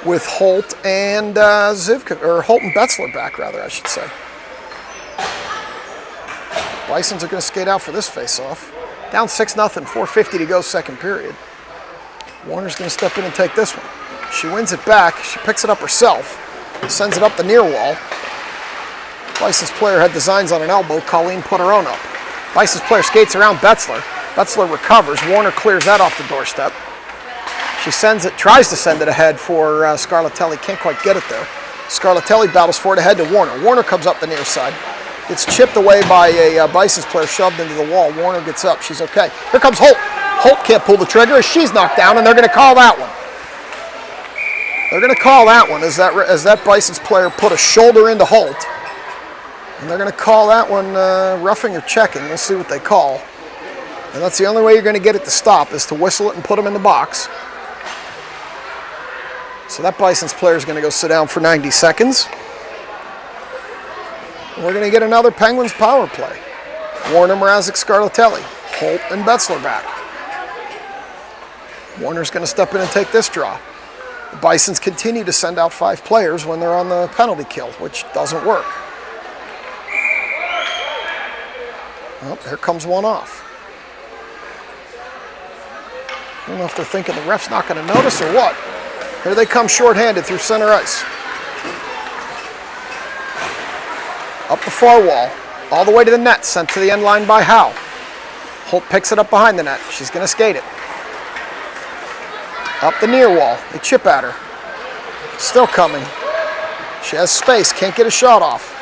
with Holt and Holt and Betzler back, rather, I should say. Bisons are going to skate out for this face-off. Down 6-0, 4:50 to go, second period. Warner's going to step in and take this one. She wins it back. She picks it up herself. Sends it up the near wall. Bison's player had designs on an elbow. Colleen put her own up. Bison's player skates around Betzler. Betzler recovers. Warner clears that off the doorstep. She sends it, tries to send it ahead for Scarlatelli. Can't quite get it there. Scarlatelli battles for it ahead to Warner. Warner comes up the near side. Gets chipped away by a Bison's player, shoved into the wall. Warner gets up. She's okay. Here comes Holt. Holt can't pull the trigger as she's knocked down, and they're going to call that one. They're going to call that one as that Bison's player put a shoulder into Holt. And they're going to call that one roughing or checking. We'll see what they call. And that's the only way you're going to get it to stop is to whistle it and put them in the box. So that Bison's player is going to go sit down for 90 seconds. We're going to get another Penguins power play. Warner, Mrazek, Scarlatelli, Holt, and Betzler back. Warner's going to step in and take this draw. The Bisons continue to send out 5 players when they're on the penalty kill, which doesn't work. Well, here comes one off. I don't know if they're thinking the ref's not going to notice or what. Here they come shorthanded through center ice. Up the far wall, all the way to the net, sent to the end line by Howe. Holt picks it up behind the net. She's going to skate it. Up the near wall, they chip at her. Still coming. She has space, can't get a shot off.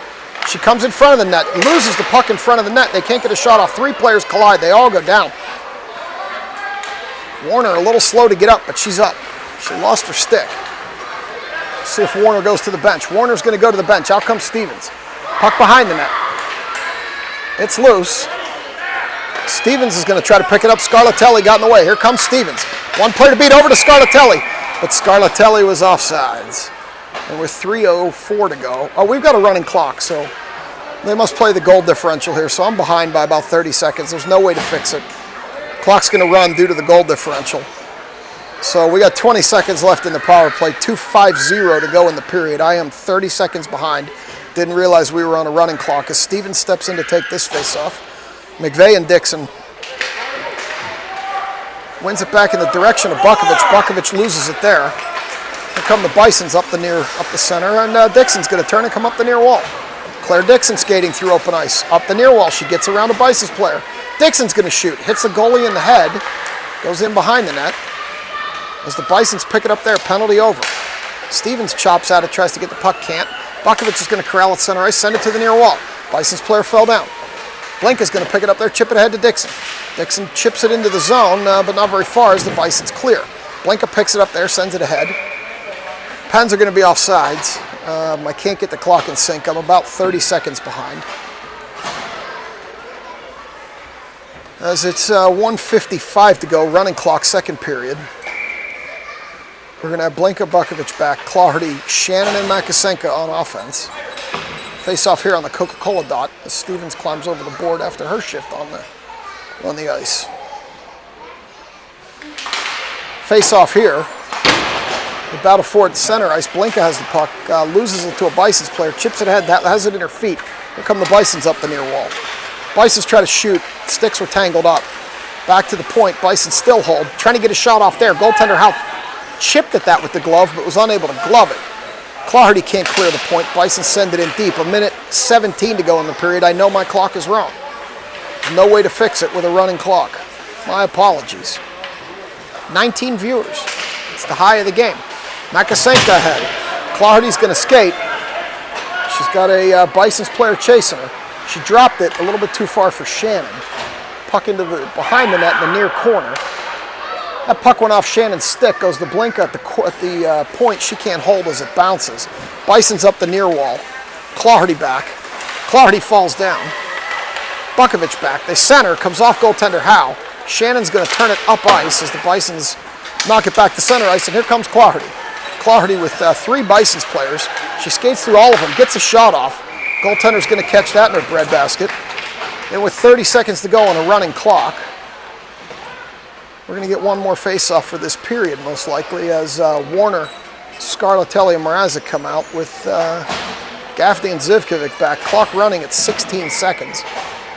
She comes in front of the net, loses the puck in front of the net. They can't get a shot off. 3 players collide, they all go down. Warner a little slow to get up, but she's up. She lost her stick. Let's see if Warner goes to the bench. Warner's going to go to the bench. Out comes Stevens. Puck behind the net. It's loose. Stevens is going to try to pick it up. Scarlatelli got in the way. Here comes Stevens. One player to beat over to Scarlatelli, but Scarlatelli was offsides. And with 3:04 to go. Oh, we've got a running clock, so they must play the goal differential here. So I'm behind by about 30 seconds. There's no way to fix it. Clock's going to run due to the goal differential. So we got 20 seconds left in the power play. 2:50 to go in the period. I am 30 seconds behind. Didn't realize we were on a running clock as Stevens steps in to take this face-off. McVeigh and Dixon. Wins it back in the direction of Bukovich. Bukovich loses it there. Here come the Bisons up the center, and Dixon's going to turn and come up the near wall. Claire Dixon skating through open ice. Up the near wall, she gets around a Bisons player. Dixon's going to shoot, hits the goalie in the head, goes in behind the net. As the Bisons pick it up there, penalty over. Stevens chops at it, tries to get the puck, can't. Bukovich is going to corral at center ice, send it to the near wall. Bisons player fell down. Blink is going to pick it up there, chip it ahead to Dixon. Dixon chips it into the zone, but not very far as the Bisons clear. Blinka picks it up there, sends it ahead. Pens are going to be offsides. I can't get the clock in sync. I'm about 30 seconds behind. As it's 1:55 to go, running clock, second period. We're going to have Blinka, Bukovich back, Claherty, Shannon, and Makasenka on offense. Face off here on the Coca-Cola dot as Stevens climbs over the board after her shift on the ice. Face off here. The battle for it center ice. Blinka has the puck, loses it to a Bisons player, chips it ahead, that has it in her feet. Here come the Bisons up the near wall. Bisons try to shoot, sticks were tangled up. Back to the point, Bisons still hold, trying to get a shot off there. Goaltender Howe chipped at that with the glove, but was unable to glove it. Claherty can't clear the point. Bisons send it in deep. 1:17 to go in the period. I know my clock is wrong. There's no way to fix it with a running clock. My apologies. 19 viewers. It's the high of the game. Makasenka ahead. Claherty's going to skate. She's got a Bisons player chasing her. She dropped it a little bit too far for Shannon. Puck into behind the net in the near corner. That puck went off Shannon's stick, goes to Blinka at the point. She can't hold as it bounces. Bison's up the near wall. Claherty back. Claherty falls down. Bukovich back. They center, comes off goaltender Howe. Shannon's going to turn it up ice as the Bisons knock it back to center ice, and here comes Claherty. Claherty with three Bisons players. She skates through all of them, gets a shot off. Goaltender's going to catch that in her breadbasket. And with 30 seconds to go on a running clock, we're going to get one more face-off for this period, most likely, as Warner, Scarlatelli, and Mrazek come out with Gaffney and Zivkovic back. Clock running at 16 seconds.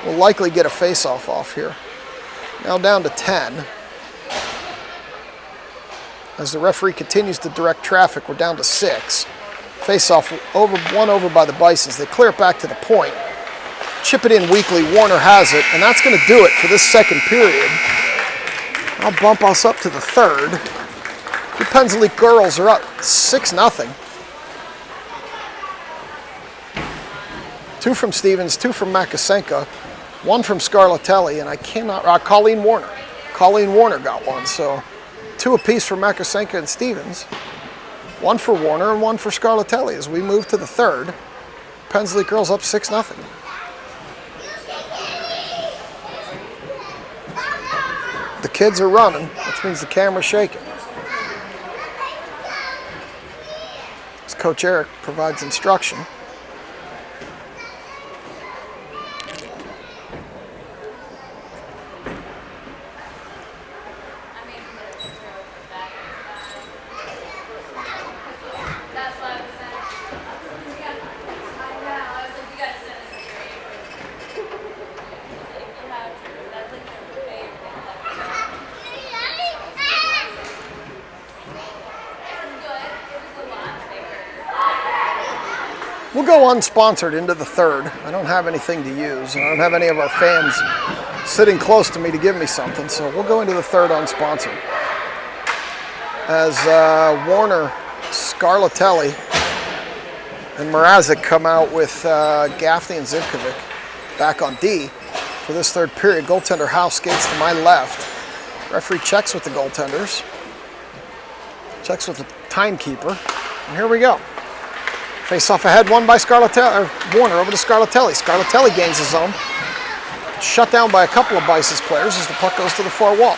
We'll likely get a face-off off here. Now down to 10. As the referee continues to direct traffic, we're down to 6. Face-off one over by the Bisons. They clear it back to the point. Chip it in weakly. Warner has it, and that's going to do it for this second period. I'll bump us up to the third. The Pennsylvania girls are up 6-0. 2 from Stevens, 2 from Makasenka, 1 from Scarlatelli, and I cannot, Colleen Warner. Colleen Warner got one, so 2 apiece for Makasenka and Stevens. 1 for Warner and 1 for Scarlatelli as we move to the third. Pensley girls up 6-0. The kids are running, which means the camera's shaking. As Coach Eric provides instruction. We'll go unsponsored into the third. I don't have anything to use. I don't have any of our fans sitting close to me to give me something, so we'll go into the third unsponsored. As Warner, Scarlatelli, and Mrazek come out with Gaffney and Zivkovic back on D for this third period. Goaltender House skates to my left. Referee checks with the goaltenders. Checks with the timekeeper. And here we go. Face off ahead, won by Warner over to Scarlatelli. Scarlatelli gains his zone. Shut down by a couple of Bisons players as the puck goes to the far wall.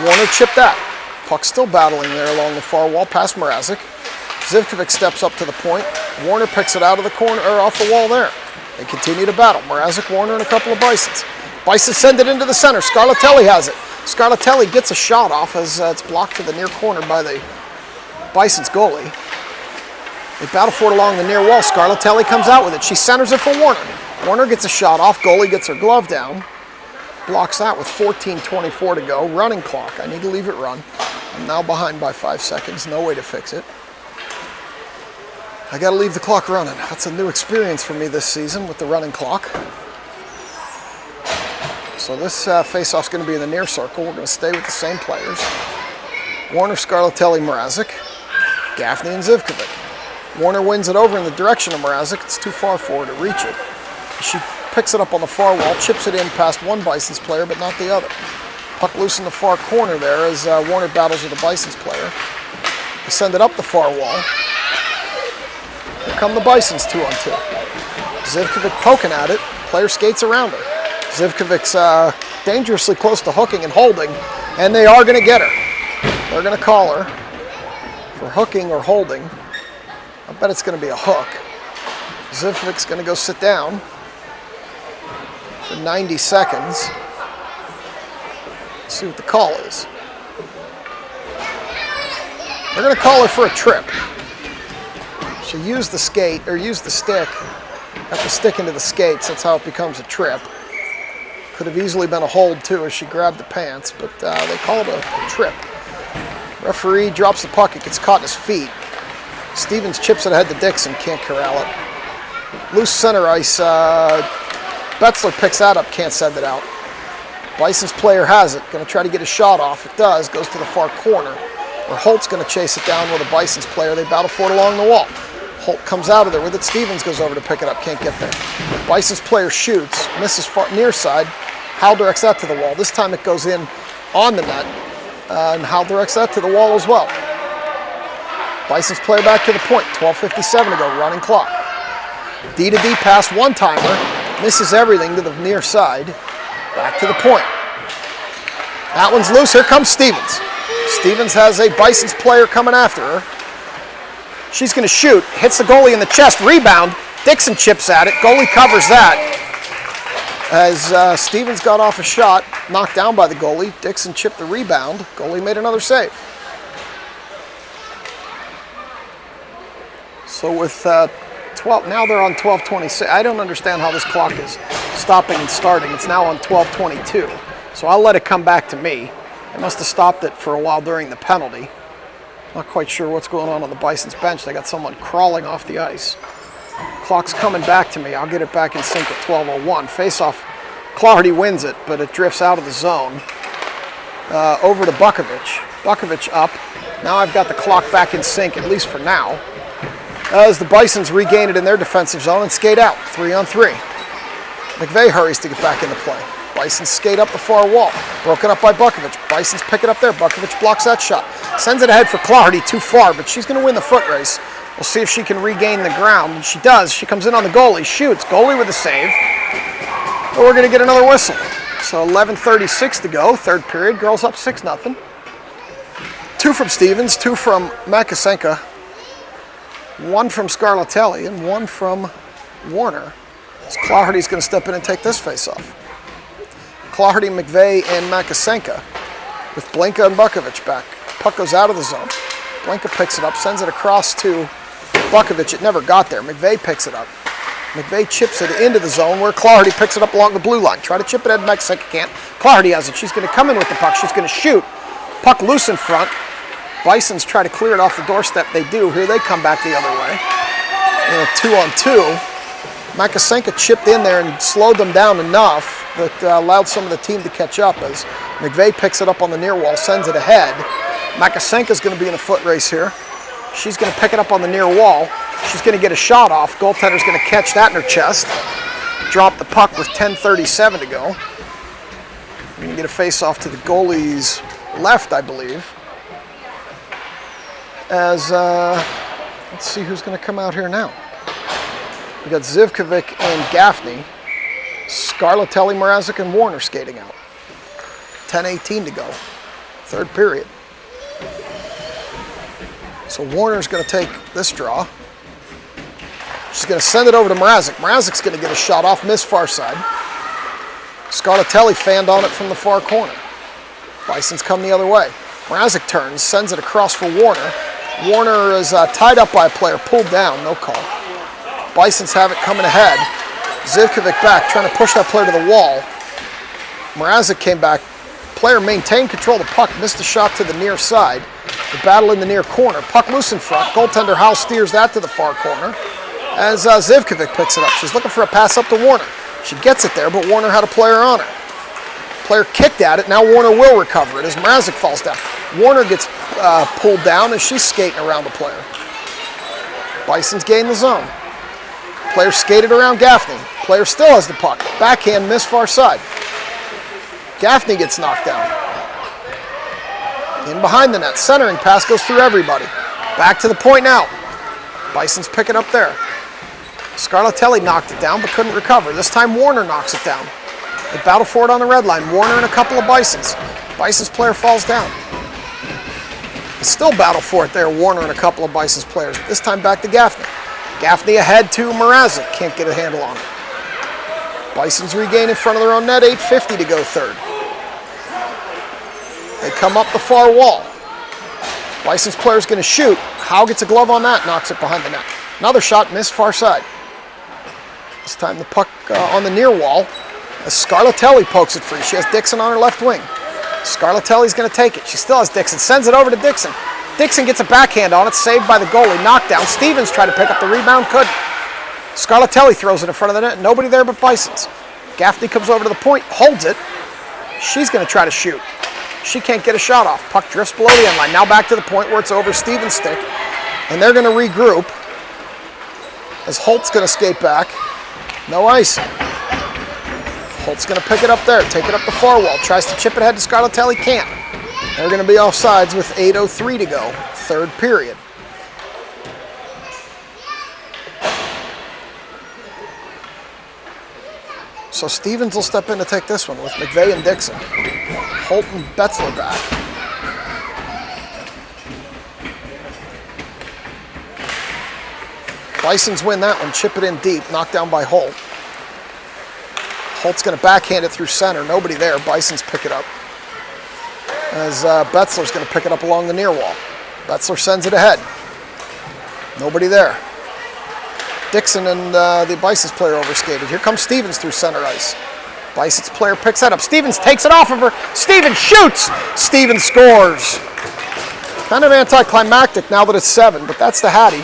Warner chipped that. Puck still battling there along the far wall past Mrazek. Zivkovic steps up to the point. Warner picks it out of the corner or off the wall there. They continue to battle. Mrazek, Warner, and a couple of Bisons. Bisons send it into the center. Scarlatelli has it. Scarlatelli gets a shot off as it's blocked to the near corner by the Bisons goalie. They battle for it along the near wall. Scarlatelli comes out with it. She centers it for Warner. Warner gets a shot off. Goalie gets her glove down. blocks that with 14:24 to go. Running clock. I need to leave it run. I'm now behind by 5 seconds. No way to fix it. I got to leave the clock running. That's a new experience for me this season with the running clock. So this face-off's going to be in the near circle. We're going to stay with the same players. Warner, Scarlatelli, Mrazek, Gaffney, and Zivkovic. Warner wins it over in the direction of Mrazek. It's too far for her to reach it. She picks it up on the far wall, chips it in past one Bisons player, but not the other. Puck loose in the far corner there as Warner battles with the Bisons player. They send it up the far wall. Here come the Bisons 2-on-2. Zivkovic poking at it. Player skates around her. Zivkovic's dangerously close to hooking and holding, and they are going to get her. They're going to call her for hooking or holding. I bet it's going to be a hook. Zivkovic's going to go sit down for 90 seconds. Let's see what the call is. They're going to call her for a trip. She used the skate, or used the stick, got the stick into the skates. That's how it becomes a trip. Could have easily been a hold too as she grabbed the pants, but they call it a trip. Referee drops the puck, it gets caught in his feet. Stevens chips it ahead to Dixon, can't corral it. Loose center ice, Betzler picks that up, can't send it out. Bison's player has it, going to try to get a shot off. It does, goes to the far corner, where Holt's going to chase it down with a Bison's player. They battle for it along the wall. Holt comes out of there with it. Stevens goes over to pick it up, can't get there. Bison's player shoots, misses far near side. Hal directs that to the wall. This time it goes in on the net, and Hal directs that to the wall as well. Bison's player back to the point, 12:57 to go, running clock. D-to-D pass, one-timer, misses everything to the near side. Back to the point. That one's loose, here comes Stevens. Stevens has a Bison's player coming after her. She's going to shoot, hits the goalie in the chest, rebound. Dixon chips at it, goalie covers that. As Stevens got off a shot, knocked down by the goalie, Dixon chipped the rebound. Goalie made another save. So with 12, now they're on 12:26. I don't understand how this clock is stopping and starting. It's now on 12:22. So I'll let it come back to me. They must have stopped it for a while during the penalty. Not quite sure what's going on the Bison's bench. They got someone crawling off the ice. Clock's coming back to me. I'll get it back in sync at 12:01. Face-off, Clardy wins it, but it drifts out of the zone. Over to Bukovic. Bukovic up. Now I've got the clock back in sync, at least for now, as the Bisons regain it in their defensive zone and skate out, 3-on-3. McVeigh hurries to get back into play. Bisons skate up the far wall. Broken up by Bukovic. Bisons pick it up there. Bukovic blocks that shot. Sends it ahead for Clardy, too far, but she's going to win the foot race. We'll see if she can regain the ground, and she does. She comes in on the goalie, shoots. Goalie with a save. But we're going to get another whistle. So 11:36 to go, third period. Girls up 6-0. 2 from Stevens, 2 from Makasenka, 1 from Scarlatelli, and 1 from Warner. So Clardy's going to step in and take this face-off. Clardy, McVeigh, and Makasenka with Blinka and Bukovic back. Puck goes out of the zone. Blinka picks it up, sends it across to Bukovic. It never got there. McVeigh picks it up. McVeigh chips it into the zone where Clardy picks it up along the blue line. Try to chip it at Makasenka, can't. Clardy has it. She's going to come in with the puck. She's going to shoot. Puck loose in front. Bisons try to clear it off the doorstep. They do. Here they come back the other way. In a 2-on-2. Makasenka chipped in there and slowed them down enough that allowed some of the team to catch up as McVeigh picks it up on the near wall, sends it ahead. Makasenka's going to be in a foot race here. She's going to pick it up on the near wall. She's going to get a shot off. Goaltender's going to catch that in her chest. Drop the puck with 10:37 to go. We're going to get a face-off to the goalie's left, I believe. As, let's see who's going to come out here now. We got Zivkovic and Gaffney, Scarlatelli, Mrazek, and Warner skating out. 10:18 to go, third period. So Warner's going to take this draw. She's going to send it over to Mrazek. Mrazek's going to get a shot off, miss far side. Scarlatelli fanned on it from the far corner. Bisons come the other way. Mrazek turns, sends it across for Warner. Warner is tied up by a player, pulled down, no call. Bisons have it coming ahead. Zivkovic back, trying to push that player to the wall. Mrazek came back. Player maintained control of the puck, missed a shot to the near side. The battle in the near corner. Puck loose in front. Goaltender Howell steers that to the far corner as Zivkovic picks it up. She's looking for a pass up to Warner. She gets it there, but Warner had a player on her. Player kicked at it. Now Warner will recover it as Mrazek falls down. Warner gets pulled down as she's skating around the player. Bisons gain the zone. Player skated around Gaffney. Player still has the puck. Backhand miss far side. Gaffney gets knocked down. In behind the net. Centering pass goes through everybody. Back to the point now. Bisons pick it up there. Scarlatelli knocked it down but couldn't recover. This time Warner knocks it down. They battle for it on the red line. Warner and a couple of Bisons. Bisons player falls down. They still battle for it there. Warner and a couple of Bisons players. This time back to Gaffney. Gaffney ahead to Mrazek. Can't get a handle on it. Bisons regain in front of their own net. 8:50 to go third. They come up the far wall. Bisons player's going to shoot. Howe gets a glove on that, knocks it behind the net. Another shot, missed far side. This time the puck on the near wall as Scarlatelli pokes it free. She has Dixon on her left wing. Scarlatelli's going to take it. She still has Dixon. Sends it over to Dixon. Dixon gets a backhand on it, saved by the goalie. Knockdown. Stevens tried to pick up the rebound, couldn't. Scarlatelli throws it in front of the net. Nobody there but Bisons. Gaffney comes over to the point, holds it. She's going to try to shoot. She can't get a shot off. Puck drifts below the end line. Now back to the point where it's over Stevens' stick. And they're going to regroup as Holt's going to skate back. No icing. Holt's going to pick it up there, take it up the far wall. Tries to chip it ahead to Scarlatelli, can't. They're going to be offsides with 8:03 to go, third period. So Stevens will step in to take this one with McVeigh and Dixon. Holt and Betzler back. Bisons win that one, chip it in deep, knocked down by Holt. Holt's going to backhand it through center, nobody there. Bisons pick it up. As Betzler's going to pick it up along the near wall. Betzler sends it ahead. Nobody there. Dixon and the Bisons player overskated. Here comes Stevens through center ice. Bisons player picks that up. Stevens takes it off of her. Stevens shoots. Stevens scores. Kind of anticlimactic now that it's 7, but that's the Hattie.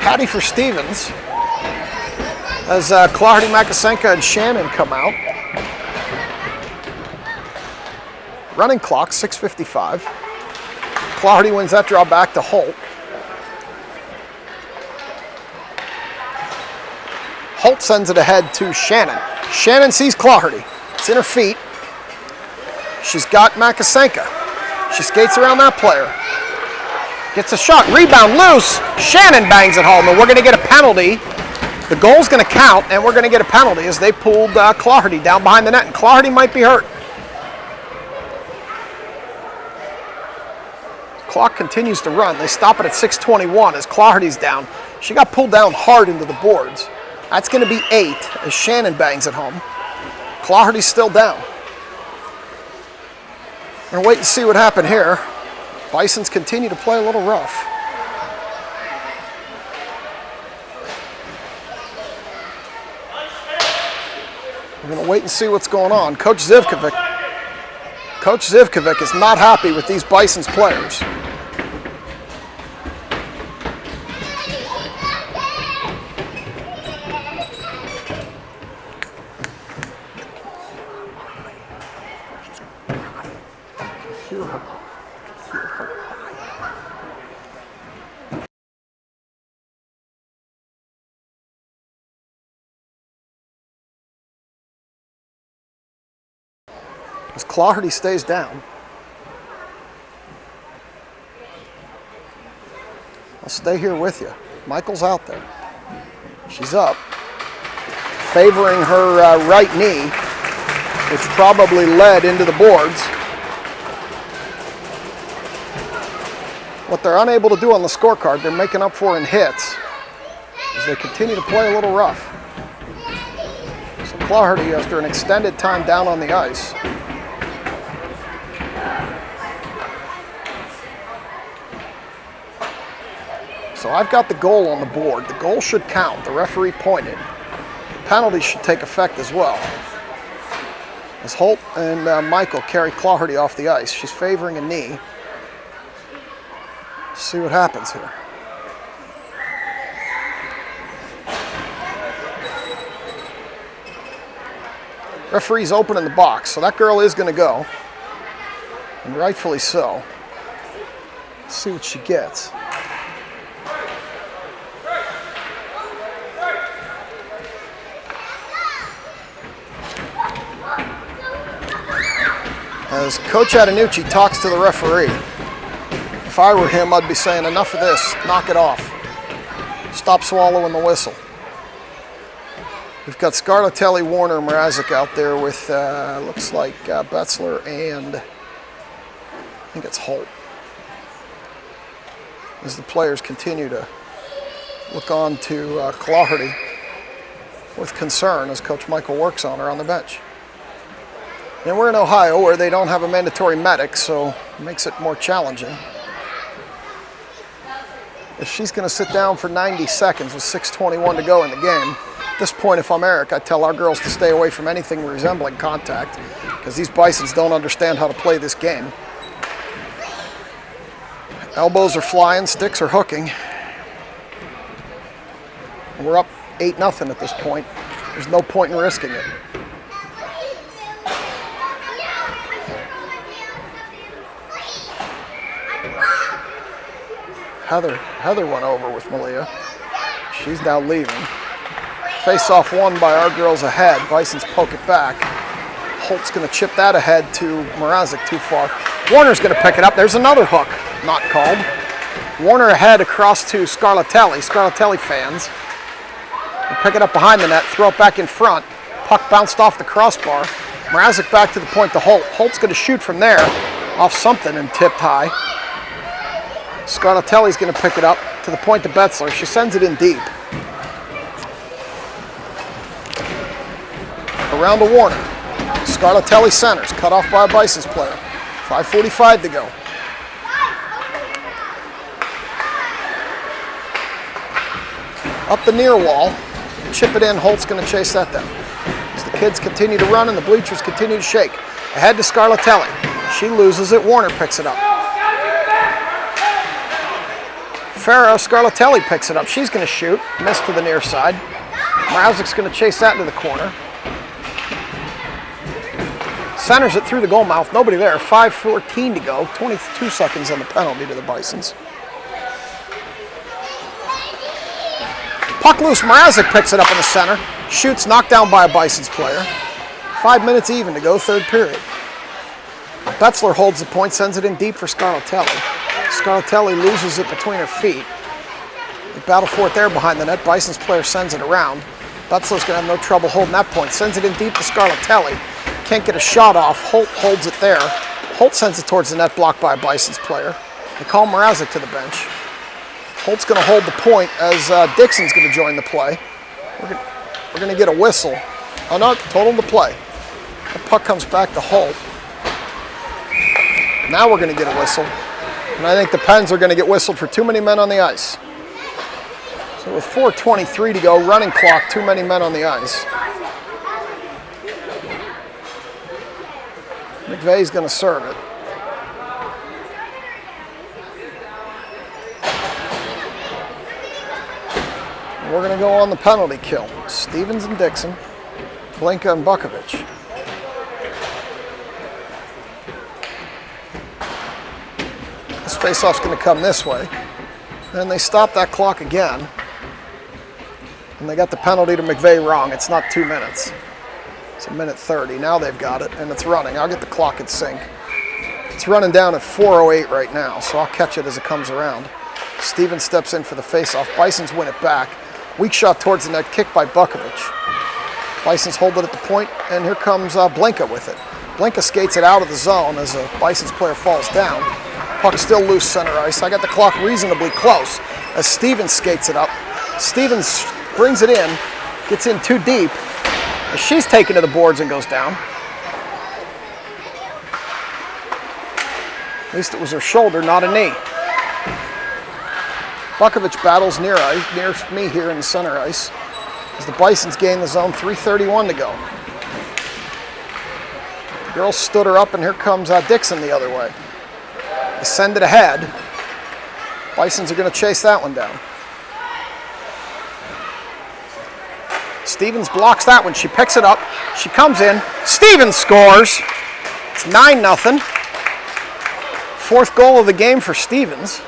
Hattie for Stevens as Clardy, Makasenka, and Shannon come out. Running clock, 6:55. Clardy wins that draw back to Holt. Holt sends it ahead to Shannon. Shannon sees Clardy. It's in her feet. She's got Makasenka. She skates around that player. Gets a shot, rebound loose. Shannon bangs it home, and we're going to get a penalty. The goal's going to count, and we're going to get a penalty as they pulled Clardy down behind the net, and Clardy might be hurt. Clock continues to run. They stop it at 6:21 as Clardy's down. She got pulled down hard into the boards. That's going to be 8 as Shannon bangs it home. Clardy's still down. We're going to wait and see what happened here. Bisons continue to play a little rough. We're going to wait and see what's going on. Coach Zivkovic is not happy with these Bisons players. As Clardy stays down. I'll stay here with you. Michael's out there. She's up. Favoring her right knee, which probably led into the boards. What they're unable to do on the scorecard, they're making up for in hits as they continue to play a little rough. So Clardy, after an extended time down on the ice, So I've got the goal on the board. The goal should count. The referee pointed. The penalty should take effect as well. As Holt and Michael carry Claherty off the ice. She's favoring a knee. Let's see what happens here. Referee's open in the box, so that girl is going to go. And rightfully so. Let's see what she gets. As Coach Attanucci talks to the referee, if I were him, I'd be saying, enough of this, knock it off. Stop swallowing the whistle. We've got Scarlatelli, Warner, Mrazek out there with, looks like Betzler and I think it's Holt. As the players continue to look on to Claherty with concern as Coach Michael works on her on the bench. And we're in Ohio where they don't have a mandatory medic, so it makes it more challenging. If she's going to sit down for 90 seconds with 6:21 to go in the game, at this point, if I'm Eric, I tell our girls to stay away from anything resembling contact because these Bisons don't understand how to play this game. Elbows are flying, sticks are hooking. We're up 8-0 at this point. There's no point in risking it. Heather went over with Malia. She's now leaving. Face-off won by our girls ahead. Bisons poke it back. Holt's going to chip that ahead to Mrazek too far. Warner's going to pick it up. There's another hook, not called. Warner ahead across to Scarlatelli. Scarlatelli fans. They pick it up behind the net, throw it back in front. Puck bounced off the crossbar. Mrazek back to the point to Holt. Holt's going to shoot from there off something and tipped high. Scarlatelli's going to pick it up to the point to Betzler. She sends it in deep. Around to Warner. Scarlatelli centers, cut off by a Bisons player. 5:45 to go. Up the near wall, chip it in. Holt's going to chase that down. As the kids continue to run and the bleachers continue to shake. Ahead to Scarlatelli. She loses it. Warner picks it up. Farah, Scarlatelli picks it up. She's going to shoot. Missed to the near side. Mrazek's going to chase that into the corner. Centers it through the goal mouth. Nobody there. 5:14 to go. 22 seconds on the penalty to the Bisons. Puck loose. Mrazek picks it up in the center. Shoots, knocked down by a Bisons player. 5 minutes even to go, third period. Betzler holds the point, sends it in deep for Scarlatelli. Scarlatelli loses it between her feet. They battle for it there behind the net. Bisons player sends it around. Betzler's going to have no trouble holding that point. Sends it in deep to Scarlatelli. Can't get a shot off. Holt holds it there. Holt sends it towards the net, blocked by a Bisons player. They call Mrazek to the bench. Holt's going to hold the point as Dixon's going to join the play. We're going to get a whistle. Oh no, total the play. The puck comes back to Holt. Now we're going to get a whistle. And I think the Pens are going to get whistled for too many men on the ice. So with 4:23 to go, running clock, too many men on the ice. McVeigh's going to serve it. And we're going to go on the penalty kill. Stevens and Dixon, Blinka and Bukovic. This face-off's going to come this way. And they stop that clock again. And they got the penalty to McVeigh wrong. It's not 2 minutes. It's 1:30. Now they've got it, and it's running. I'll get the clock in sync. It's running down at 4:08 right now, so I'll catch it as it comes around. Stevens steps in for the face-off. Bisons win it back. Weak shot towards the net, kicked by Bukovic. Bisons hold it at the point, and here comes Blinka with it. Blinka skates it out of the zone as a Bisons player falls down. Puck still loose center ice. I got the clock reasonably close as Stevens skates it up. Stevens brings it in, gets in too deep. As she's taken to the boards and goes down. At least it was her shoulder, not a knee. Bukovich battles near me here in the center ice as the Bisons gain the zone, 3:31 to go. The girls stood her up, and here comes Dixon the other way. They send it ahead. Bisons are going to chase that one down. Stevens blocks that one. She picks it up. She comes in. Stevens scores. It's 9-0. Fourth goal of the game for Stevens.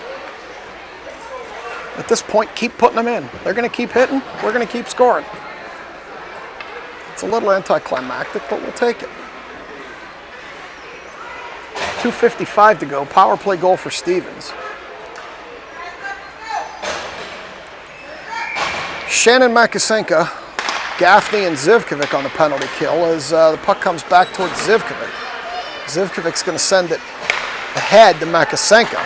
At this point, keep putting them in. They're going to keep hitting. We're going to keep scoring. It's a little anticlimactic, but we'll take it. 2:55 to go. Power play goal for Stevens. Shannon Makasenka, Gaffney, and Zivkovic on the penalty kill as the puck comes back towards Zivkovic. Zivkovic's going to send it ahead to Makasenka.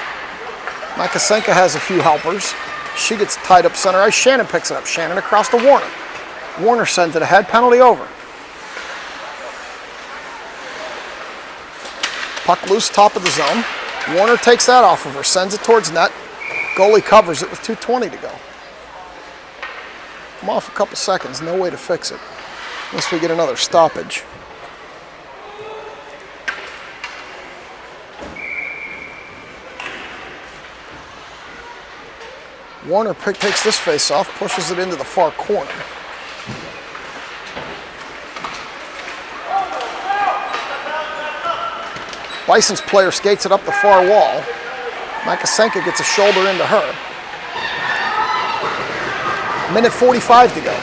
Makasenka has a few helpers. She gets tied up center ice. Shannon picks it up. Shannon across to Warner. Warner sends it ahead. Penalty over. Puck loose, top of the zone. Warner takes that off of her, sends it towards net. Goalie covers it with 2:20 to go. I'm off a couple seconds. No way to fix it unless we get another stoppage. Warner takes this face off, pushes it into the far corner. Bison's player skates it up the far wall. Makasenka gets a shoulder into her. Minute 45 to go.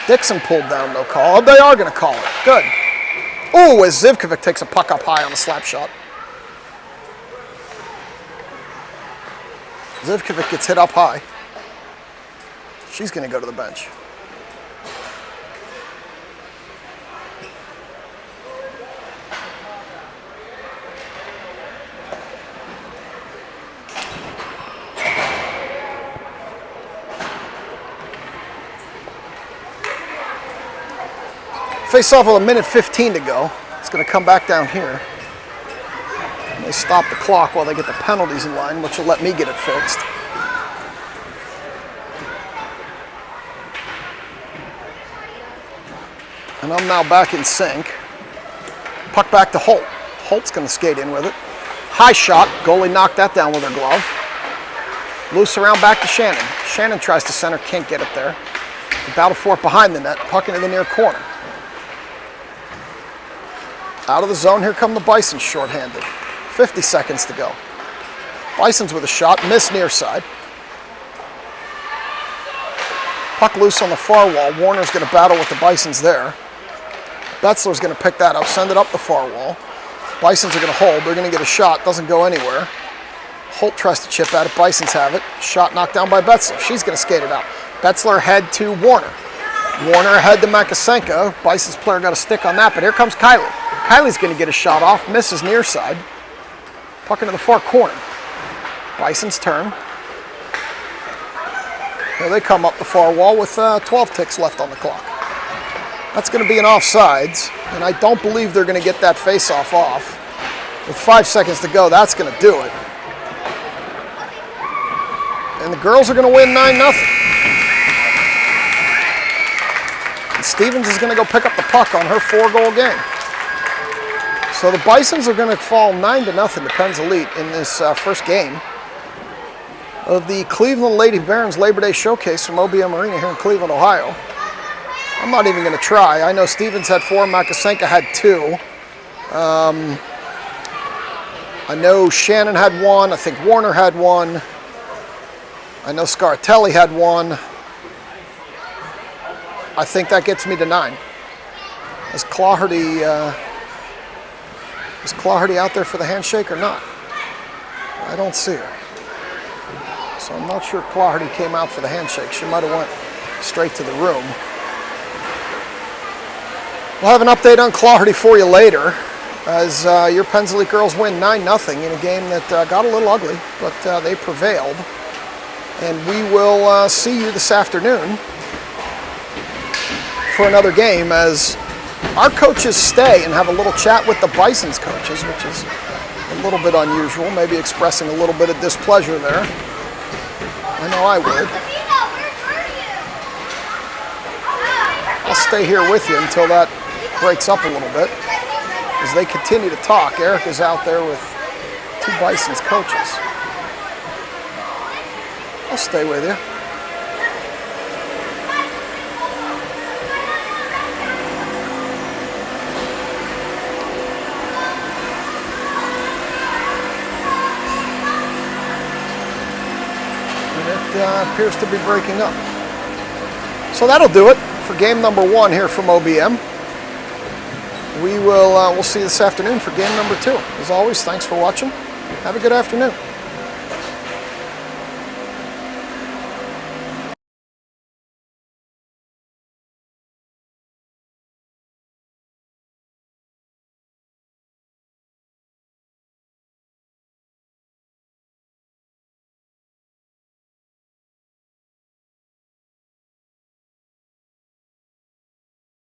Dixon pulled down, no call. Oh, they are going to call it. Good. Ooh, as Zivkovic takes a puck up high on a slap shot. Zivkovic gets hit up high. She's going to go to the bench. Face off with a minute 15 to go. It's going to come back down here. They stop the clock while they get the penalties in line, which will let me get it fixed. And I'm now back in sync. Puck back to Holt. Holt's going to skate in with it. High shot. Goalie knocked that down with her glove. Loose around back to Shannon. Shannon tries to center, can't get it there. The battle for it behind the net, puck into the near corner. Out of the zone, here come the Bisons shorthanded. 50 seconds to go. Bisons with a shot, miss near side. Puck loose on the far wall. Warner's going to battle with the Bisons there. Betzler's going to pick that up, send it up the far wall. Bisons are going to hold. They're going to get a shot, doesn't go anywhere. Holt tries to chip at it. Bisons have it. Shot knocked down by Betzler. She's going to skate it out. Betzler head to Warner. Warner ahead to Makasenka. Bison's player got a stick on that, but here comes Kylie. Kylie's going to get a shot off, misses near side. Puck into the far corner. Bison's turn. Here they come up the far wall with 12 ticks left on the clock. That's going to be an offsides, and I don't believe they're going to get that face-off off. With 5 seconds to go, that's going to do it. And the girls are going to win 9-0. And Stevens is going to go pick up the puck on her 4-goal game. So the Bisons are going to fall 9-0 to Penn's Elite in this first game of the Cleveland Lady Barons Labor Day Showcase from OBM Arena here in Cleveland, Ohio. I'm not even going to try. I know Stevens had 4, Makasenka had 2. I know Shannon had 1. I think Warner had 1. I know Scaratelli had 1. I think that gets me to 9. Is Claherty out there for the handshake or not? I don't see her. So I'm not sure Claherty came out for the handshake. She might have went straight to the room. We'll have an update on Claherty for you later as your Penn's Elite girls win 9-0 in a game that got a little ugly, but they prevailed. And we will see you this afternoon for another game as our coaches stay and have a little chat with the Bisons coaches, which is A little bit unusual, maybe expressing a little bit of displeasure there. I know I would. I'll stay here with you until that breaks up a little bit. As they continue to talk, Eric is out there with two Bisons coaches. I'll stay with you. And it appears to be breaking up. So that'll do it for game number 1 here from OBM. We'll see you this afternoon for game number 2. As always, thanks for watching. Have a good afternoon.